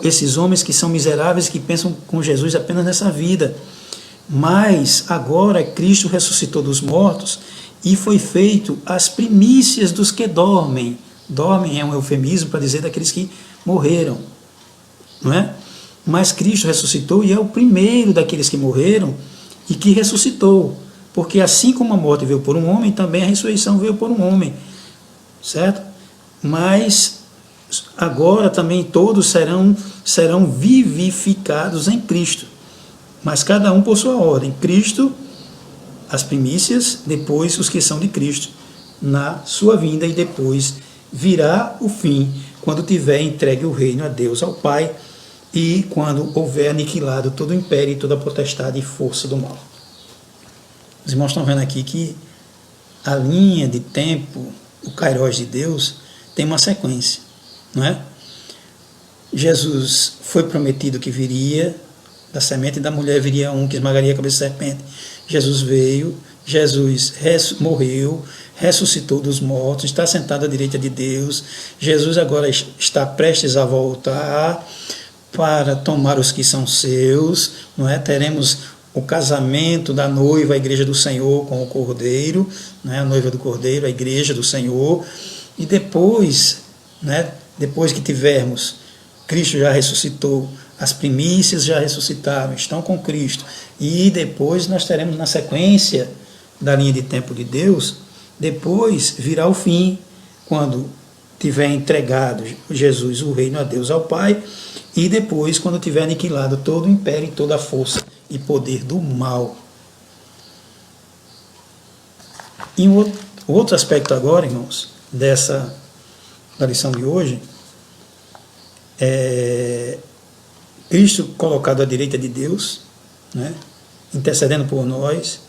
esses homens que são miseráveis, que pensam com Jesus apenas nessa vida, mas agora Cristo ressuscitou dos mortos e foi feito as primícias dos que dormem. Dormem é um eufemismo para dizer daqueles que morreram, não é? Mas Cristo ressuscitou e é o primeiro daqueles que morreram e que ressuscitou. Porque assim como a morte veio por um homem, também a ressurreição veio por um homem, certo? Mas agora também todos serão vivificados em Cristo, mas cada um por sua ordem. Cristo, as primícias, depois os que são de Cristo, na sua vinda, e depois virá o fim, quando tiver entregue o reino a Deus, ao Pai, e quando houver aniquilado todo o império e toda a potestade e força do mal. Os irmãos estão vendo aqui que a linha de tempo, o Kairos de Deus, tem uma sequência, não é? Jesus foi prometido que viria, da semente da mulher viria um que esmagaria a cabeça da serpente. Jesus veio, Jesus morreu, ressuscitou dos mortos, está sentado à direita de Deus. Jesus agora está prestes a voltar para tomar os que são seus, não é? Teremos o casamento da noiva, a igreja do Senhor, com o Cordeiro, não é? A noiva do Cordeiro, a igreja do Senhor. E depois, né? Depois que tivermos, Cristo já ressuscitou, as primícias já ressuscitaram, estão com Cristo, e depois nós teremos na sequência da linha de tempo de Deus, depois virá o fim, quando tiver entregado Jesus o reino a Deus, ao Pai, e depois quando tiver aniquilado todo o império e toda a força e poder do mal. E um outro aspecto agora, irmãos, da lição de hoje, é Cristo colocado à direita de Deus, né, intercedendo por nós,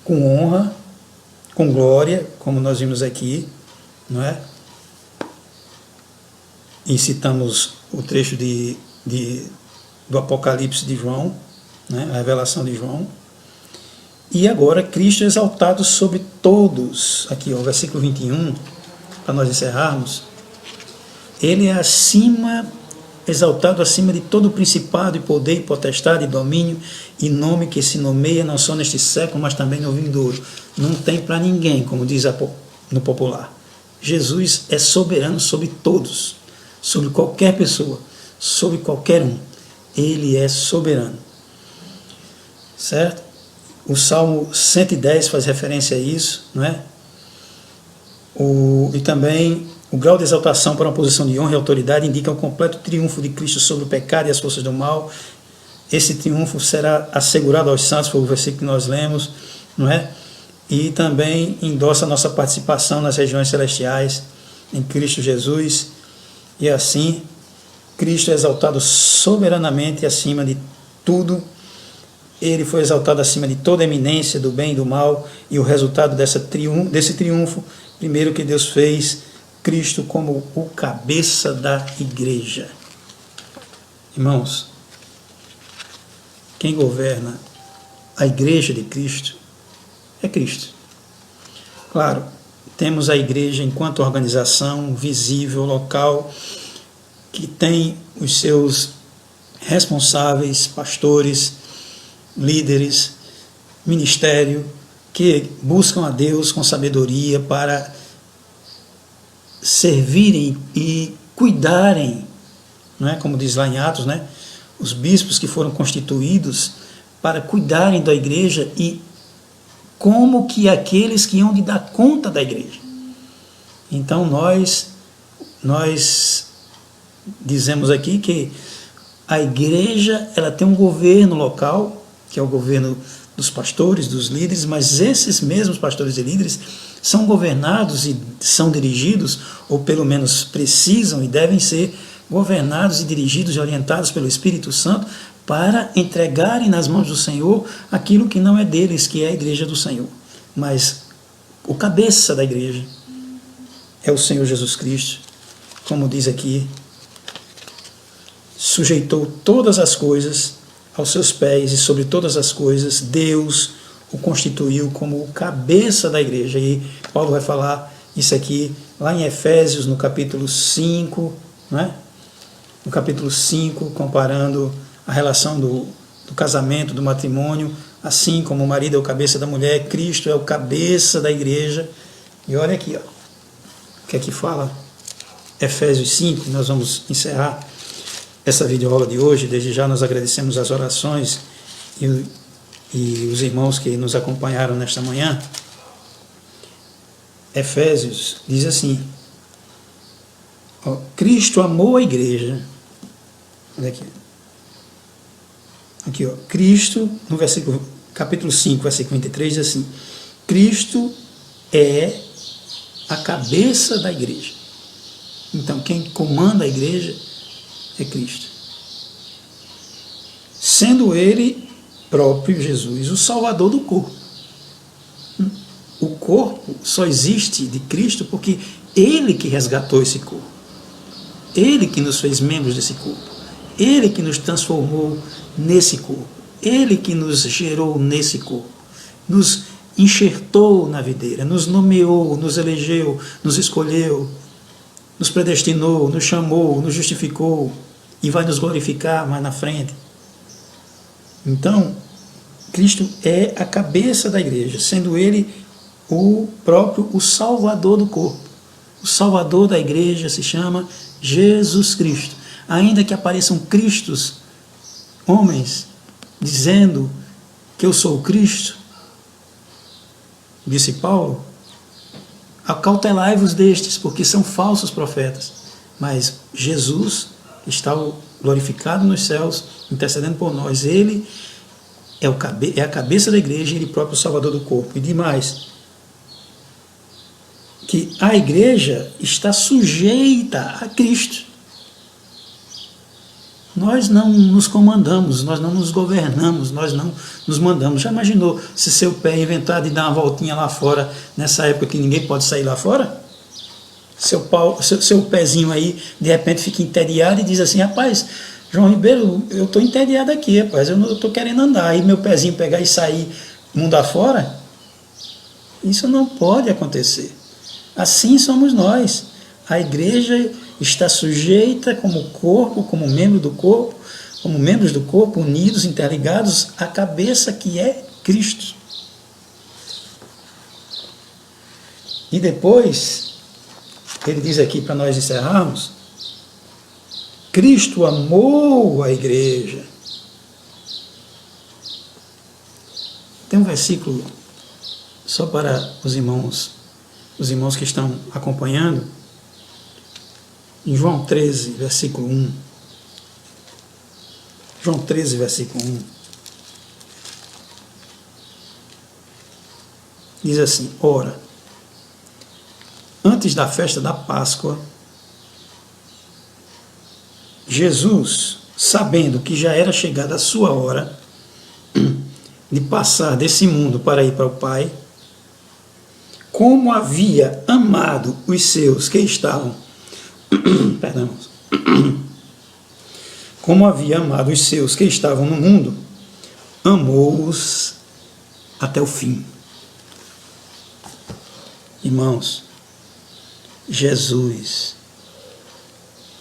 com honra, com glória, como nós vimos aqui, não é? E citamos o trecho do Apocalipse de João, né, a revelação de João. E agora Cristo é exaltado sobre todos, aqui ó, o versículo 21, para nós encerrarmos, ele é exaltado acima de todo principado e poder, e potestade e domínio e nome que se nomeia não só neste século, mas também no vindouro. Não tem para ninguém, como diz no popular. Jesus é soberano sobre todos, sobre qualquer pessoa, sobre qualquer um. Ele é soberano. Certo? O Salmo 110 faz referência a isso, não é? E também o grau de exaltação para uma posição de honra e autoridade indica o completo triunfo de Cristo sobre o pecado e as forças do mal. Esse triunfo será assegurado aos santos, foi o versículo que nós lemos, não é? E também endossa a nossa participação nas regiões celestiais em Cristo Jesus. E assim, Cristo é exaltado soberanamente acima de tudo. Ele foi exaltado acima de toda eminência do bem e do mal, e o resultado desse triunfo, primeiro que Deus fez Cristo como o cabeça da igreja. Irmãos, quem governa a igreja de Cristo é Cristo. Claro, temos a igreja enquanto organização visível, local, que tem os seus responsáveis, pastores, líderes, ministério, que buscam a Deus com sabedoria para servirem e cuidarem, não é? Como diz lá em Atos, né? Os bispos que foram constituídos para cuidarem da igreja e como que aqueles que iam de dar conta da igreja. Então nós dizemos aqui que a igreja ela tem um governo local, que é o governo dos pastores, dos líderes, mas esses mesmos pastores e líderes são governados e são dirigidos, ou pelo menos precisam e devem ser governados e dirigidos e orientados pelo Espírito Santo para entregarem nas mãos do Senhor aquilo que não é deles, que é a igreja do Senhor. Mas o cabeça da igreja é o Senhor Jesus Cristo, como diz aqui, sujeitou todas as coisas aos seus pés e sobre todas as coisas Deus o constituiu como o cabeça da igreja. E Paulo vai falar isso aqui lá em Efésios, no capítulo 5, não é? No capítulo 5, comparando a relação do casamento, do matrimônio, assim como o marido é o cabeça da mulher, Cristo é o cabeça da igreja. E olha aqui, ó, o que é que fala Efésios 5, nós vamos encerrar essa videoaula de hoje. Desde já nós agradecemos as orações e os irmãos que nos acompanharam nesta manhã. Efésios diz assim, ó, Cristo amou a igreja. Olha aqui, ó, Cristo, no capítulo 5, versículo 23, diz assim, Cristo é a cabeça da igreja. Então, quem comanda a igreja é Cristo. Sendo Ele próprio, Jesus, o Salvador do corpo. O corpo só existe de Cristo porque Ele que resgatou esse corpo. Ele que nos fez membros desse corpo. Ele que nos transformou nesse corpo. Ele que nos gerou nesse corpo. Nos enxertou na videira, nos nomeou, nos elegeu, nos escolheu, nos predestinou, nos chamou, nos justificou e vai nos glorificar mais na frente. Então, Cristo é a cabeça da igreja, sendo Ele o Salvador do corpo. O Salvador da igreja se chama Jesus Cristo. Ainda que apareçam Cristos, homens, dizendo que eu sou o Cristo, disse Paulo, acautelai-vos destes, porque são falsos profetas. Mas Jesus está glorificado nos céus, intercedendo por nós. Ele é a cabeça da igreja e Ele próprio o Salvador do corpo. E demais, que a igreja está sujeita a Cristo. Nós não nos comandamos, nós não nos governamos, nós não nos mandamos. Já imaginou se seu pé inventar de dar uma voltinha lá fora, nessa época que ninguém pode sair lá fora? Seu pezinho aí, de repente, fica entediado e diz assim, rapaz, João Ribeiro, eu estou entediado aqui, rapaz, eu não estou querendo andar. Aí meu pezinho pegar e sair mundo afora? Isso não pode acontecer. Assim somos nós. A igreja está sujeita como corpo, como membro do corpo, como membros do corpo, unidos, interligados, à cabeça que é Cristo. E depois, ele diz aqui para nós encerrarmos, Cristo amou a igreja. Tem um versículo só para os irmãos que estão acompanhando, em João 13, versículo 1. João 13, versículo 1. Diz assim, ora, antes da festa da Páscoa, Jesus, sabendo que já era chegada a sua hora de passar desse mundo para ir para o Pai, como havia amado os seus que estavam perdão, como havia amado os seus que estavam no mundo, amou-os até o fim. Irmãos, Jesus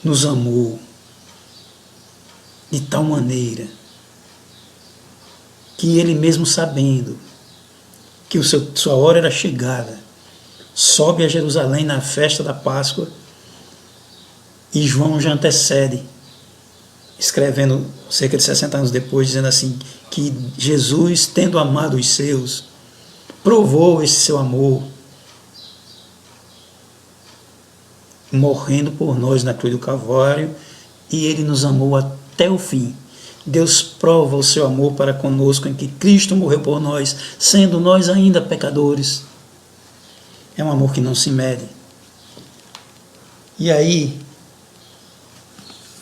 nos amou de tal maneira que Ele mesmo sabendo que sua hora era chegada, sobe a Jerusalém na festa da Páscoa. E João já antecede, escrevendo cerca de 60 anos depois, dizendo assim, que Jesus, tendo amado os seus, provou esse seu amor, morrendo por nós na cruz do Calvário, e Ele nos amou até o fim. Deus prova o seu amor para conosco em que Cristo morreu por nós, sendo nós ainda pecadores. É um amor que não se mede. E aí,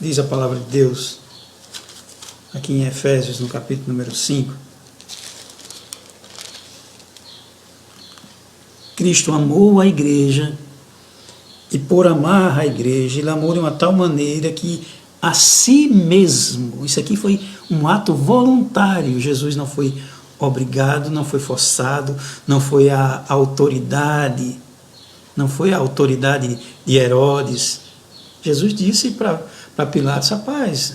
diz a palavra de Deus, aqui em Efésios, no capítulo número 5, Cristo amou a igreja, e por amar a igreja, Ele amou de uma tal maneira que a si mesmo, isso aqui foi um ato voluntário, Jesus não foi obrigado, não foi forçado, não foi a autoridade, não foi a autoridade de Herodes. Jesus disse para Pilatos, rapaz,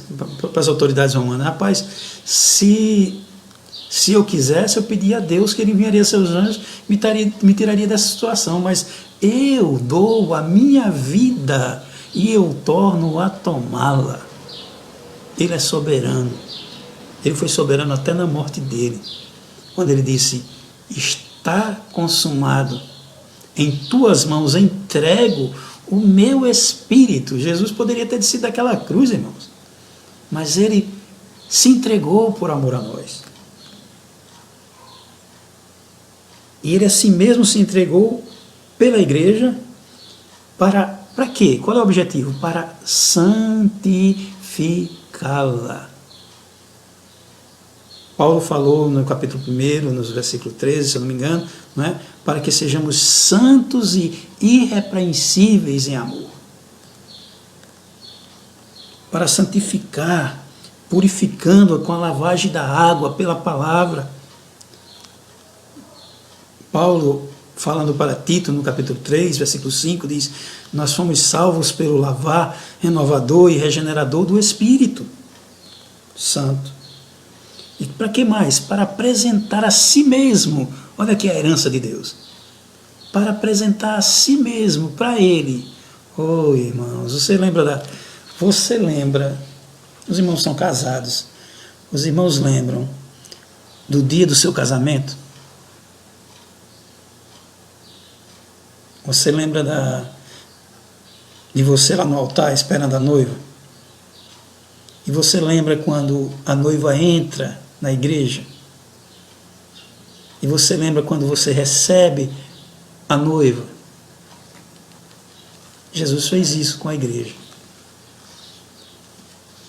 para as autoridades romanas, rapaz, se eu quisesse, eu pedia a Deus que Ele enviaria seus anjos, me tiraria dessa situação, mas eu dou a minha vida e eu torno a tomá-la. Ele é soberano. Ele foi soberano até na morte dele, quando Ele disse, está consumado, em tuas mãos entrego o meu espírito. Jesus poderia ter descido daquela cruz, irmãos, mas Ele se entregou por amor a nós. E Ele a si mesmo se entregou pela igreja para Para quê? Qual é o objetivo? Para santificá-la. Paulo falou no capítulo 1, nos versículos 13, se eu não me engano, não é? Para que sejamos santos e irrepreensíveis em amor. Para santificar, purificando-a com a lavagem da água pela palavra. Paulo, falando para Tito, no capítulo 3, versículo 5, diz: nós fomos salvos pelo lavar renovador e regenerador do Espírito Santo. E para que mais? Para apresentar a si mesmo. Olha aqui a herança de Deus. Para apresentar a si mesmo, para Ele. Oh, irmãos, você lembra, os irmãos são casados, os irmãos lembram do dia do seu casamento? Você lembra de você lá no altar esperando a noiva? E você lembra quando a noiva entra na igreja? E você lembra quando você recebe a noiva? Jesus fez isso com a igreja.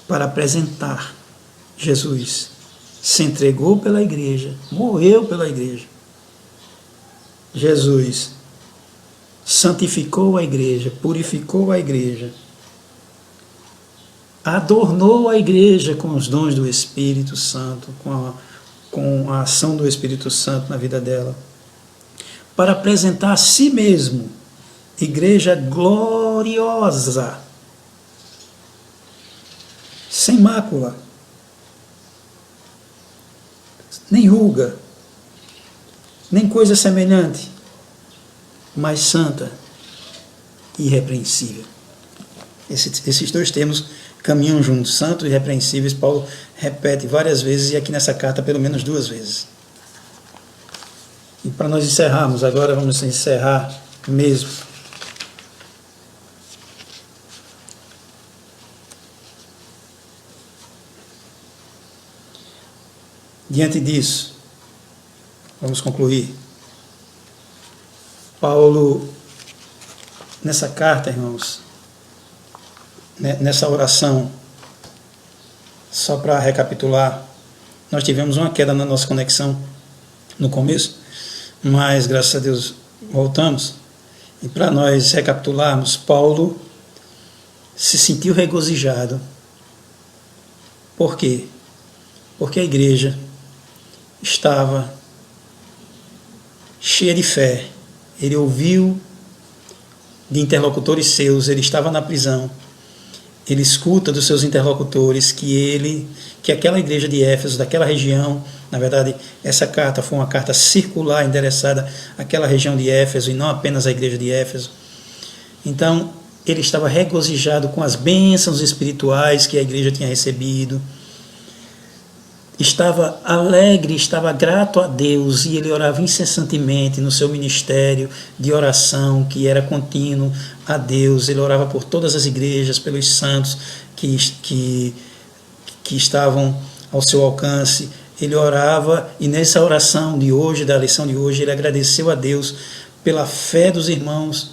Para apresentar Jesus. Se entregou pela igreja, morreu pela igreja. Jesus santificou a igreja, purificou a igreja, adornou a igreja com os dons do Espírito Santo, com a ação do Espírito Santo na vida dela, para apresentar a si mesmo, igreja gloriosa, sem mácula, nem ruga, nem coisa semelhante, mas santa e irrepreensível. Esses dois termos caminham juntos, santos e irrepreensíveis. Paulo repete várias vezes, e aqui nessa carta pelo menos 2 vezes. E para nós encerrarmos, agora vamos encerrar mesmo. Diante disso, vamos concluir. Paulo, nessa carta, irmãos, nessa oração, só para recapitular, nós tivemos uma queda na nossa conexão no começo, mas graças a Deus voltamos. E para nós recapitularmos, Paulo se sentiu regozijado. Por quê? Porque a igreja estava cheia de fé. Ele ouviu de interlocutores seus, ele estava na prisão, ele escuta dos seus interlocutores que aquela igreja de Éfeso, daquela região, na verdade, essa carta foi uma carta circular endereçada àquela região de Éfeso e não apenas à igreja de Éfeso. Então, ele estava regozijado com as bênçãos espirituais que a igreja tinha recebido, estava alegre, estava grato a Deus, e ele orava incessantemente no seu ministério de oração, que era contínuo a Deus. Ele orava por todas as igrejas, pelos santos que estavam ao seu alcance. Ele orava, e nessa oração de hoje, da lição de hoje, ele agradeceu a Deus pela fé dos irmãos,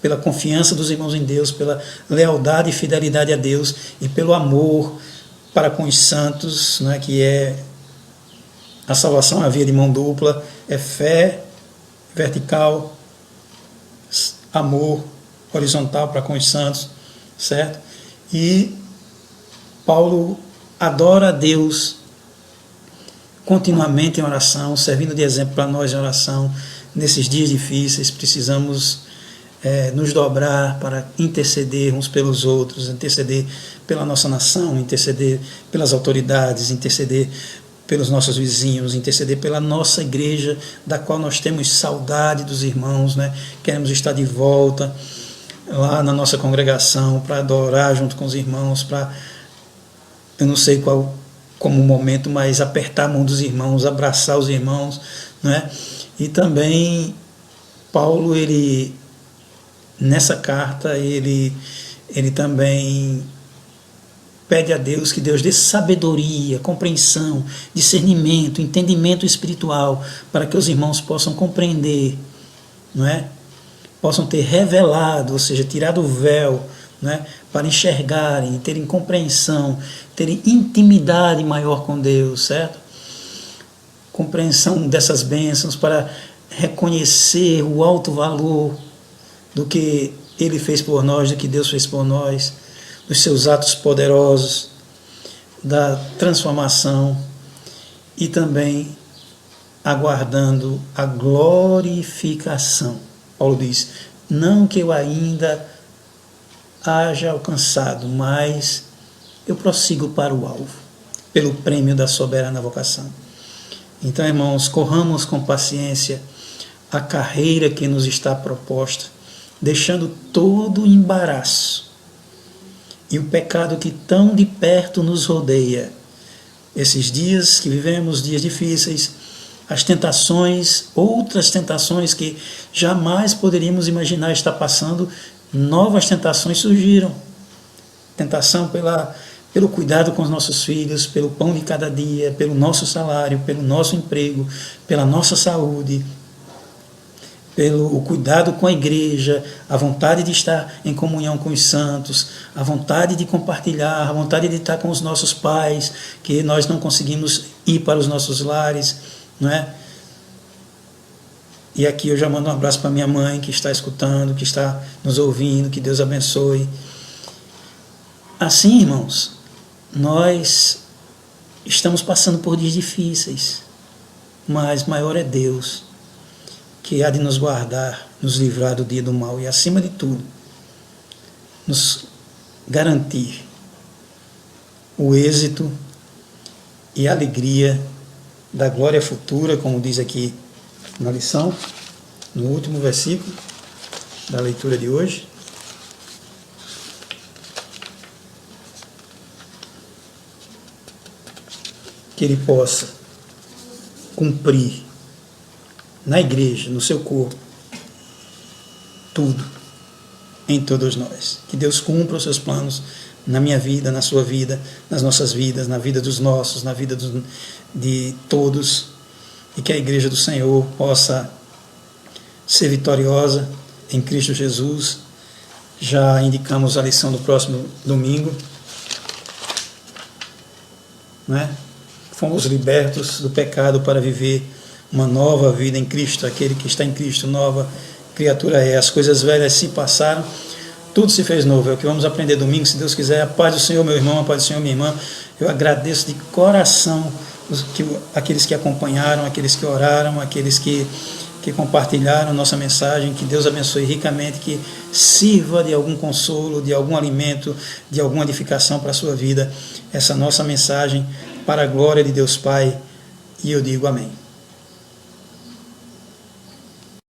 pela confiança dos irmãos em Deus, pela lealdade e fidelidade a Deus, e pelo amor para com os santos, né, que é a salvação, a via de mão dupla, é fé vertical, amor horizontal para com os santos, certo? E Paulo adora a Deus continuamente em oração, servindo de exemplo para nós em oração. Nesses dias difíceis, precisamos nos dobrar para interceder uns pelos outros, interceder pela nossa nação, interceder pelas autoridades, interceder pelos nossos vizinhos, interceder pela nossa igreja, da qual nós temos saudade dos irmãos, né? Queremos estar de volta lá na nossa congregação para adorar junto com os irmãos, para, eu não sei como o momento, mas apertar a mão dos irmãos, abraçar os irmãos, né? E também Paulo, nessa carta, ele também pede a Deus que Deus dê sabedoria, compreensão, discernimento, entendimento espiritual, para que os irmãos possam compreender, não é? possam ter revelado, ou seja, tirado o véu, né, para enxergarem, terem compreensão, terem intimidade maior com Deus, certo? Compreensão dessas bênçãos, para reconhecer o alto valor do que Ele fez por nós, do que Deus fez por nós, dos seus atos poderosos, da transformação, e também aguardando a glorificação. Paulo diz, não que eu ainda haja alcançado, mas eu prossigo para o alvo, pelo prêmio da soberana vocação. Então, irmãos, corramos com paciência a carreira que nos está proposta, deixando todo o embaraço e o pecado que tão de perto nos rodeia. Esses dias que vivemos, dias difíceis, as tentações, outras tentações que jamais poderíamos imaginar estar passando, novas tentações surgiram. Tentação pelo cuidado com os nossos filhos, pelo pão de cada dia, pelo nosso salário, pelo nosso emprego, pela nossa saúde, pelo cuidado com a igreja, a vontade de estar em comunhão com os santos, a vontade de compartilhar, a vontade de estar com os nossos pais, que nós não conseguimos ir para os nossos lares, não é? E aqui eu já mando um abraço para minha mãe, que está escutando, que está nos ouvindo, que Deus abençoe. Assim, irmãos, nós estamos passando por dias difíceis, mas maior é Deus, que há de nos guardar, nos livrar do dia do mal e, acima de tudo, nos garantir o êxito e a alegria da glória futura, como diz aqui na lição, no último versículo da leitura de hoje. Que ele possa cumprir na igreja, no seu corpo, tudo, em todos nós. Que Deus cumpra os seus planos na minha vida, na sua vida, nas nossas vidas, na vida dos nossos, na vida de todos, e que a igreja do Senhor possa ser vitoriosa em Cristo Jesus. Já indicamos a lição do próximo domingo, né? Fomos libertos do pecado para viver uma nova vida em Cristo. Aquele que está em Cristo, nova criatura é. As coisas velhas se passaram, tudo se fez novo. É o que vamos aprender domingo, se Deus quiser. A paz do Senhor, meu irmão, a paz do Senhor, minha irmã. Eu agradeço de coração aqueles que acompanharam, aqueles que oraram, aqueles que compartilharam nossa mensagem. Que Deus abençoe ricamente, que sirva de algum consolo, de algum alimento, de alguma edificação para a sua vida, essa nossa mensagem, para a glória de Deus Pai. E eu digo amém.